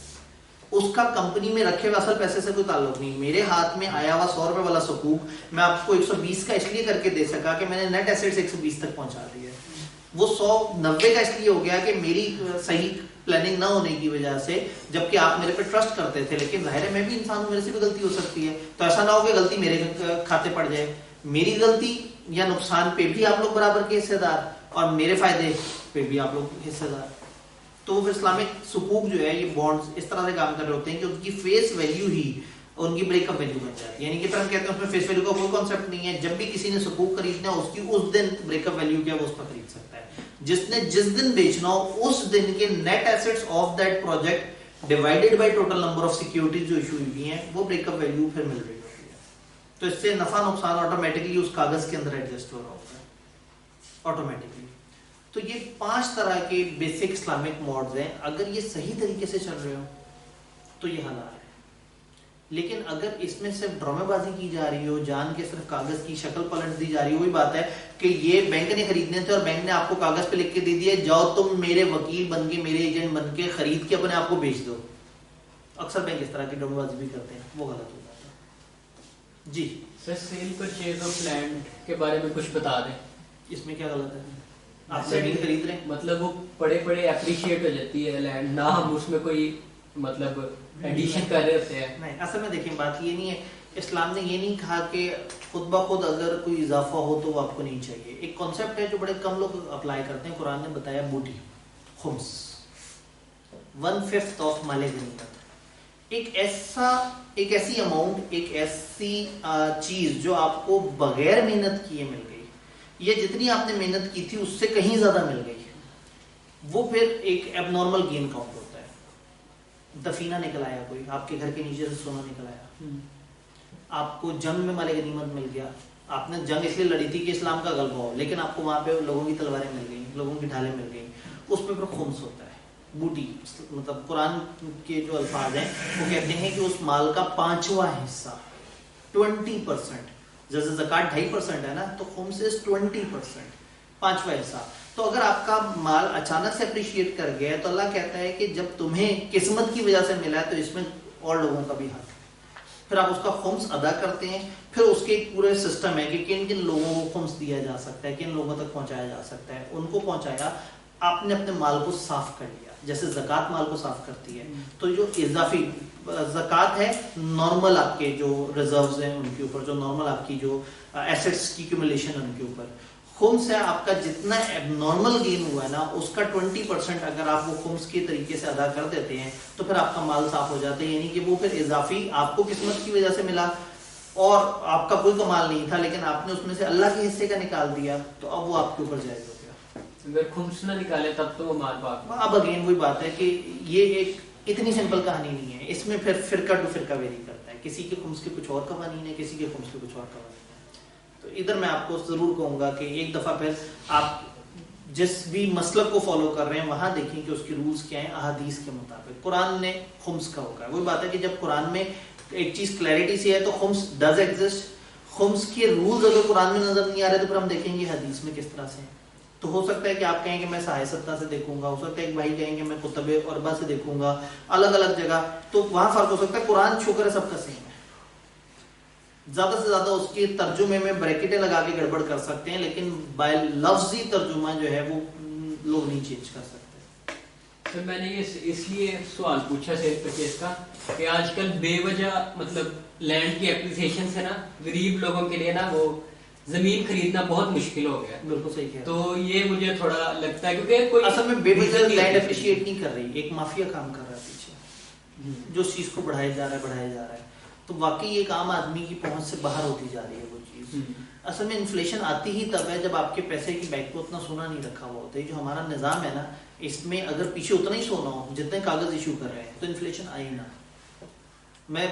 اس کا کمپنی میں رکھے ہوئے اصل پیسے سے کوئی تعلق نہیں. میرے ہاتھ میں آیا ہوا 100 روپے والا سکوک میں آپ کو 120 کا اس لیے کر کے دے سکا کہ میں نے نیٹ ایسیٹس 120 تک پہنچا دی ہے. وہ 190 کا اس لیے ہو گیا کہ میری صحیح پلاننگ نہ ہونے کی وجہ سے, جبکہ آپ میرے پہ ٹرسٹ کرتے تھے. لیکن ظاہر ہے میں بھی انسان ہوں, میرے سے بھی غلطی ہو سکتی ہے, تو ایسا نہ ہو کہ غلطی میرے کھاتے پڑ جائے. میری غلطی یا نقصان پہ بھی آپ لوگ برابر کے حصے دار, اور میرے فائدے پہ بھی آپ لوگ حصے دار. تو وہ اسلامک سکوک جو ہے یہ بانڈز اس طرح سے کام کر رہے ہوتے ہیں کہ ان کی فیس ویلیو ہی ان کی بریک اپ ویلیو بن جاتی ہے. یعنی کہ پھر ہم کہتے ہیں اس میں فیس ویلیو کا کوئی کانسیپٹ نہیں ہے. جب بھی کسی نے سکوک خریدنا ہے اس کی اس دن بریک اپ ویلیو کیا وہ اس پر خرید سکتا ہے. جس نے جس دن بیچنا ہو اس دن کے net assets of that project divided by total number of securities جو ایشو ہوئی ہیں وہ بریک اپ ویلیو پھر مل رہی ہوتی ہے. تو اس سے نفع نقصان آٹومیٹکلی اس کاغذ کے اندر ایڈجسٹ ہو رہا ہوتا ہے آٹومیٹکلی. تو یہ 5 طرح کے بیسک اسلامک موڈز ہیں. اگر یہ صحیح طریقے سے چل رہے ہو تو یہ حلال ہے. لیکن اگر اس میں صرف ڈرامے بازی کی جا رہی ہو, جان کے صرف کاغذ کی شکل پلٹ دی جا رہی ہو, وہی بات ہے کہ یہ بینک نے خریدنے تھے اور بینک نے آپ کو کاغذ پہ لکھ کے دے دیا جاؤ تم میرے وکیل بن کے میرے ایجنٹ بن کے خرید کے اپنے آپ کو بیچ دو. اکثر بینک اس طرح کی ڈرامے بازی بھی کرتے ہیں, وہ غلط ہو جاتا ہے. جی سر, سیل پرچیز آف لینڈ کے بارے میں کچھ بتا دیں. اس میں کیا غلط ہے؟ آپ لینڈ خرید رہے ہیں, مطلب وہ پڑے پڑے اپریشیٹ ہو جاتی ہے لینڈ, نہ ہم اس میں کوئی مطلب ایڈیشن کر رہے ہوتے ہیں. نہیں, اصل میں دیکھیں بات یہ نہیں ہے, اسلام نے یہ نہیں کہا کہ خود بخود اگر کوئی اضافہ ہو تو وہ آپ کو نہیں چاہیے. ایک کانسیپٹ ہے جو بڑے کم لوگ اپلائی کرتے ہیں. قرآن نے بتایا بوٹی, خمس, 1/5 آف مال غنیمت. ایک ایسی اماؤنٹ, ایک ایسی چیز جو آپ کو بغیر محنت کیے مل گئی, یا جتنی آپ نے محنت کی تھی اس سے کہیں زیادہ مل گئی, وہ پھر ایک ایب نارمل گین کاؤنٹ ہوتا ہے. دفینہ نکل آیا, کوئی آپ کے گھر کے نیچے سے سونا نکل آیا, آپ کو جنگ میں مال غنیمت مل گیا. آپ نے جنگ اس لیے لڑی تھی کہ اسلام کا غلبہ ہو, لیکن آپ کو وہاں پہ لوگوں کی تلواریں مل گئیں, لوگوں کی ڈھالیں مل گئیں, اس پہ پھر خمس ہوتا ہے. بوٹی مطلب قرآن کے جو الفاظ ہیں وہ کہتے ہیں کہ اس مال کا 5واں حصہ 20%, جیسے زکوٰۃ 2.5% ہے نا, تو خمس 20%, 5واں حصہ. تو اگر آپ کا مال اچانک سے اپریشیٹ کر گیا ہے تو اللہ کہتا ہے کہ جب تمہیں قسمت کی وجہ سے ملا ہے تو اس میں اور لوگوں کا بھی حق ہے. پھر آپ اس کا خمس ادا کرتے ہیں. پھر اس کے ایک پورے سسٹم ہے کہ کن کن لوگوں کو خمس دیا جا سکتا ہے, کن لوگوں تک پہنچایا جا سکتا ہے. ان کو پہنچایا, آپ نے اپنے مال کو صاف کر لیا, جیسے زکوٰۃ مال کو صاف کرتی ہے. تو جو اضافی زکوٰۃ ہے نارمل آپ کے جو ریزروز ہیں ان کے اوپر, جو نارمل آپ کی جو ایسیٹس کی ایکومولیشن ان کے اوپر. خمس ہے آپ کا جتنا نارمل گین ہوا ہے نا اس کا 20% اگر آپ وہ خمس کے طریقے سے ادا کر دیتے ہیں تو پھر آپ کا مال صاف ہو جاتا ہے. یعنی کہ وہ پھر اضافی آپ کو قسمت کی وجہ سے ملا اور آپ کا کوئی کمال نہیں تھا, لیکن آپ نے اس میں سے اللہ کے حصے کا نکال دیا, تو اب وہ آپ کے اوپر جائز ہو گیا. اگر خمس نہ نکالے تب تو وہ مال پاک. اب اگین وہی بات ہے کہ یہ ایک اتنی سمپل کہانی نہیں ہے, اس میں پھر فرقہ ٹو فرقہ ویری کرتا ہے. کسی کے خمس کے کچھ اور قوانین ہے, کسی کے خمس کے کچھ اور قوانین ہے. تو ادھر میں آپ کو ضرور کہوں گا کہ ایک دفعہ پھر آپ جس بھی مسلک کو فالو کر رہے ہیں وہاں دیکھیں کہ اس کے رولز کیا ہیں احادیث کے مطابق. قرآن نے خمس کا ہوگا, وہی بات ہے کہ جب قرآن میں ایک چیز کلیئرٹی سے ہے تو خمس ڈز ایگزسٹ. خمس کے رولز اگر قرآن میں نظر نہیں آ رہے تو پھر ہم دیکھیں گے حدیث میں کس طرح سے ہیں. تو ہو سکتا ہے کہ آپ کہیں کہ میں صحیح ستہ سے دیکھوں گا, ہو سکتا ہے ایک بھائی کہیں کہ میں کتب اربع سے دیکھوں گا, الگ الگ جگہ, تو وہاں فرق ہو سکتا ہے. قرآن شکر ہے سب کا سیم ہے, زیادہ سے زیادہ اس کے ترجمے میں بریکٹیں لگا کے گڑبڑ کر سکتے ہیں, لیکن بائی لفظی ترجمہ جو ہے وہ لوگ نہیں چینج کر سکتے. سر میں نے یہ اس لیے سوال پوچھا سیل پرچیز کا کہ آج کل بے وجہ مطلب لینڈ کی اپریسیشن سے نا غریب لوگوں کے لیے نا وہ زمین خریدنا بہت مشکل ہو گیا. بالکل صحیح کہا. تو یہ مجھے تھوڑا لگتا ہے کیونکہ کوئی اصل میں بے وجہ لینڈ اپریشیٹ نہیں کر رہی, ایک مافیا کام کر رہا ہے پیچھے جو اس چیز کو بڑھایا جا رہا ہے. تو واقعی ایک عام آدمی کی پہنچ سے باہر ہوتی جا رہی ہے وہ چیز. اصل میں انفلیشن آتی ہی تب ہے جب آپ کے پیسے کی بینک کو اتنا سونا نہیں رکھا ہوا ہوتا ہے. جو ہمارا نظام ہے نا, اس میں اگر پیچھے اتنا ہی سونا ہو جتنے کاغذ ایشو کر رہے ہیں تو انفلیشن آئی نا. میں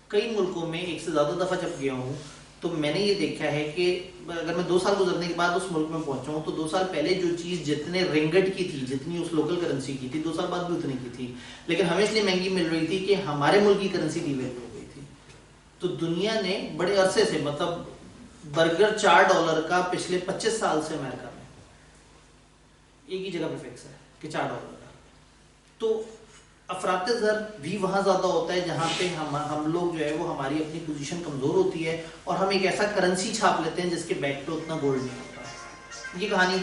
کئی ملکوں میں ایک سے زیادہ دفعہ جب گیا ہوں تو میں نے یہ دیکھا ہے کہ اگر میں 2 سال گزرنے کے بعد اس ملک میں پہنچا ہوں تو 2 سال پہلے جو چیز جتنے رنگٹ کی تھی, جتنی اس لوکل کرنسی کی تھی, 2 سال بعد بھی اتنی کی تھی, لیکن ہمیں اس لیے مہنگی مل رہی تھی کہ ہمارے ملک کی کرنسی ڈی ویلیو ہو گئی تھی. تو دنیا نے بڑے عرصے سے, مطلب برگر $4 کا پچھلے 25 سال سے امریکہ میں ایک ہی جگہ پہ فکس ہے کہ $4 کا. تو افراط زر بھی وہاں زیادہ ہوتا ہے جہاں پہ ہم لوگ جو ہے وہ ہماری اپنی پوزیشن کمزور ہوتی ہے اور ہم ایک ایسا کرنسی چھاپ لیتے ہیں جس کے بیک پہ اتنا گولڈ نہیں ہوتا. یہ کہانی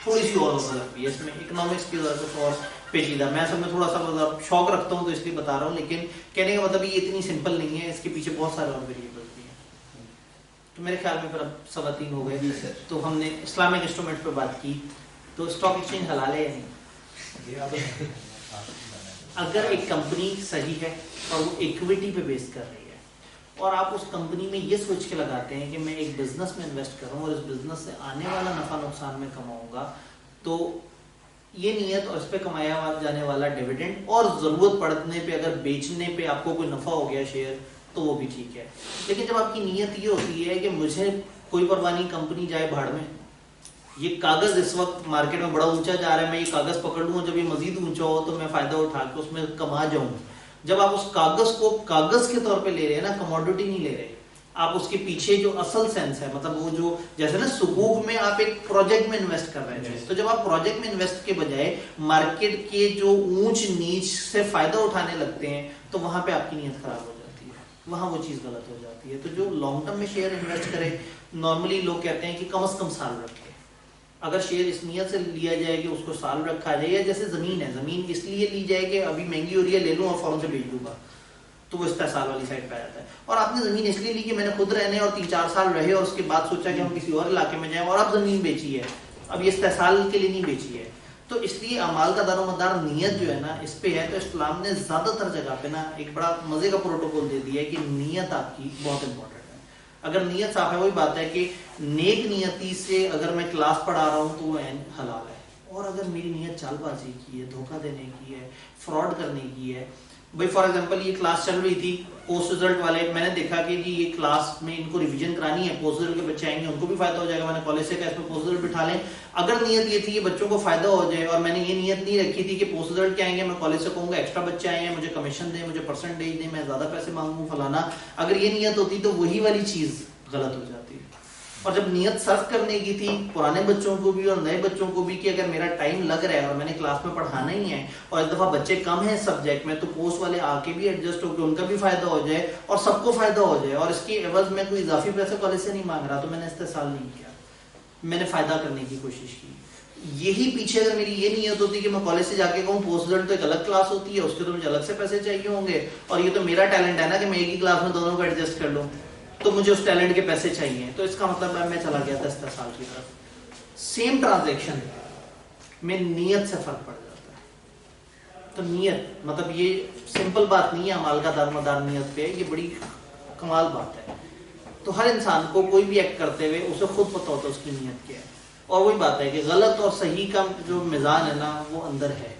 تھوڑی سی اور لگتی ہے, اس میں اکنامکس کی وجہ سے اور پیچیدہ. میں اصل میں تھوڑا سا مطلب شوق رکھتا ہوں تو اس لیے بتا رہا ہوں, لیکن کہنے کا مطلب یہ اتنی سمپل نہیں ہے, اس کے پیچھے بہت سارے اور ویریبلس بھی ہیں. تو میرے خیال میں پھر اب 3:15 ہو گئے. تو ہم نے اسلامک انسٹرومنٹ پہ بات کی. تو اسٹاک ایکسچینج حلال ہے یا نہیں؟ اگر ایک کمپنی صحیح ہے اور وہ ایکویٹی پہ بیس کر رہی ہے اور آپ اس کمپنی میں یہ سوچ کے لگاتے ہیں کہ میں ایک بزنس میں انویسٹ کر رہا ہوں اور اس بزنس سے آنے والا نفع نقصان میں کماؤں گا, تو یہ نیت اور اس پہ کمایا جانے والا ڈیویڈنڈ اور ضرورت پڑنے پہ اگر بیچنے پہ آپ کو کوئی نفع ہو گیا شیئر تو وہ بھی ٹھیک ہے. لیکن جب آپ کی نیت یہ ہوتی ہے کہ مجھے کوئی پرواہ نہیں, کمپنی جائے بھاڑ میں, یہ کاغذ اس وقت مارکیٹ میں بڑا اونچا جا رہا ہے, میں یہ کاغذ پکڑ لوں, جب یہ مزید اونچا ہو تو میں فائدہ اٹھا کے اس میں کما جاؤں. جب آپ اس کاغذ کو کاغذ کے طور پہ لے رہے ہیں نا, کموڈٹی نہیں لے رہے آپ, اس کے پیچھے جو اصل سینس ہے, مطلب وہ جو جیسے نا سکوک میں آپ ایک پروجیکٹ میں انویسٹ کر رہے ہیں, تو جب آپ پروجیکٹ میں انویسٹ کے بجائے مارکیٹ کے جو اونچ نیچ سے فائدہ اٹھانے لگتے ہیں تو وہاں پہ آپ کی نیت خراب ہو جاتی ہے, وہاں وہ چیز غلط ہو جاتی ہے. تو جو لانگ ٹرم میں شیئر انویسٹ کرے, نارملی لوگ کہتے ہیں کہ کم از کم سال رکھے. اگر شیئر اس نیت سے لیا جائے کہ اس کو سال رکھا جائے, یا جیسے زمین ہے, زمین اس لیے لی جائے کہ ابھی مہنگی ہو رہی ہے, لے لوں اور فوراً سے بیچ دوں گا, تو وہ استحصال والی سائڈ پہ آ جاتا ہے. اور آپ نے زمین اس لیے لی کہ میں نے خود رہنے اور 3-4 سال رہے اور اس کے بعد سوچا کہ ہم کسی اور علاقے میں جائیں, اور اب زمین بیچی ہے, اب یہ استحصال کے لیے نہیں بیچی ہے. تو اس لیے اعمال کا دار و مدار نیت جو ہے نا اس پہ ہے. تو اسلام نے زیادہ تر جگہ پہ نا ایک بڑا مزے کا پروٹوکول دے دیا ہے کہ نیت آپ کی بہت امپورٹنٹ ہے. اگر نیت صاف ہے, وہی بات ہے کہ نیک نیتی سے اگر میں کلاس پڑھا رہا ہوں تو وہ حلال ہے, اور اگر میری نیت چال بازی کی ہے, دھوکہ دینے کی ہے, فراڈ کرنے کی ہے. بھائی فار ایگزامپل یہ کلاس چل رہی تھی, پوسٹ ریزلٹ والے, میں نے دیکھا کہ جی یہ کلاس میں ان کو ریویژن کرانی ہے, پوسٹ ریزلٹ کے بچے آئیں گے ان کو بھی فائدہ ہو جائے گا, میں نے کالج سے کہا اس میں پوسٹ ریزلٹ بٹھا لیں. اگر نیت یہ تھی کہ بچوں کو فائدہ ہو جائے, اور میں نے یہ نیت نہیں رکھی تھی کہ پوسٹ ریزلٹ کے آئیں گے, میں کالج سے کہوں گا ایکسٹرا بچے آئے ہیں, مجھے کمیشن دیں, مجھے پرسنٹیج دیں, میں زیادہ پیسے مانگوں فلانا, اگر یہ نیت ہوتی تو وہی والی چیز غلط ہو جاتی. اور جب نیت صرف کرنے کی تھی پرانے بچوں کو بھی اور نئے بچوں کو بھی کہ اگر میرا ٹائم لگ رہا ہے اور میں نے کلاس میں پڑھانا ہی ہے اور اس دفعہ بچے کم ہیں سبجیکٹ میں, تو پوسٹ والے آ کے بھی ایڈجسٹ ہو کے ان کا بھی فائدہ ہو جائے اور سب کو فائدہ ہو جائے, اور اس کی عوض میں کوئی اضافی پیسے کالج سے نہیں مانگ رہا, تو میں نے استحصال نہیں کیا, میں نے فائدہ کرنے کی کوشش کی. یہی پیچھے اگر میری یہ نیت ہوتی کہ میں کالج سے جا کے کہوں پوسٹ ریزلٹ تو ایک الگ کلاس ہوتی ہے, اس کے تو مجھے الگ سے پیسے چاہیے ہوں گے, اور یہ تو میرا ٹیلنٹ ہے نا کہ میں ایک ہی کلاس میں دونوں کو ایڈجسٹ کر لوں, تو مجھے اس ٹیلنٹ کے پیسے چاہیے, تو اس کا مطلب ہے میں چلا گیا تھا استحصال کی طرف. سیم ٹرانزیکشن میں نیت سے فرق پڑ جاتا ہے. تو نیت مطلب یہ سمپل بات نہیں ہے, اعمال کا دار مدار نیت پہ, یہ بڑی کمال بات ہے. تو ہر انسان کو کوئی بھی ایکٹ کرتے ہوئے اسے خود پتہ ہوتا ہے اس کی نیت کیا ہے, اور وہی بات ہے کہ غلط اور صحیح کا جو میزان ہے نا وہ اندر ہے,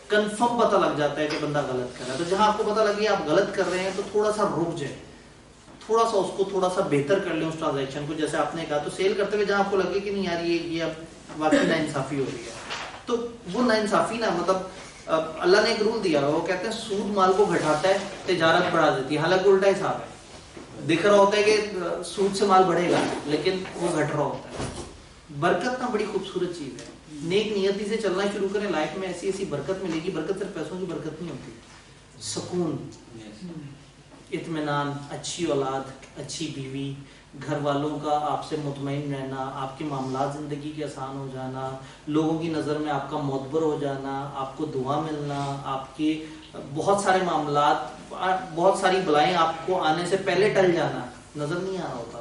کنفرم پتہ لگ جاتا ہے کہ بندہ غلط کر رہا ہے. تو جہاں آپ کو پتہ لگے آپ غلط کر رہے ہیں تو تھوڑا سا رک جائے, تھوڑا سا اس کو تھوڑا سا بہتر کر لیں اس ٹرانزیکشن کو, جیسے آپ نے کہا. تو سیل کرتے ہوئے جہاں آپ کو لگے کہ نہیں یار یہ اب واقعی ناانصافی ہو رہی ہے, تو وہ ناانصافی نا مطلب اللہ نے ایک رول دیا ہے, وہ کہتے ہیں سود مال کو گھٹاتا ہے, تجارت بڑھا دیتی ہے. حالانکہ الٹا حساب ہے, دکھ رہا ہوتا ہے کہ سود سے مال بڑھے گا لیکن وہ گھٹ رہا ہوتا ہے. برکت نا بڑی خوبصورت چیز ہے, نیک نیتی سے چلنا شروع کریں, لائف میں ایسی ایسی برکت ملے گی. برکت صرف پیسوں کی برکت نہیں ہوتی, سکون, اطمینان, اچھی اولاد, اچھی بیوی, گھر والوں کا آپ سے مطمئن رہنا, آپ کے معاملات زندگی کے آسان ہو جانا, لوگوں کی نظر میں آپ کا معتبر ہو جانا, آپ کو دعا ملنا, آپ کے بہت سارے معاملات, بہت ساری بلائیں آپ کو آنے سے پہلے ٹل جانا. نظر نہیں آ رہا ہوتا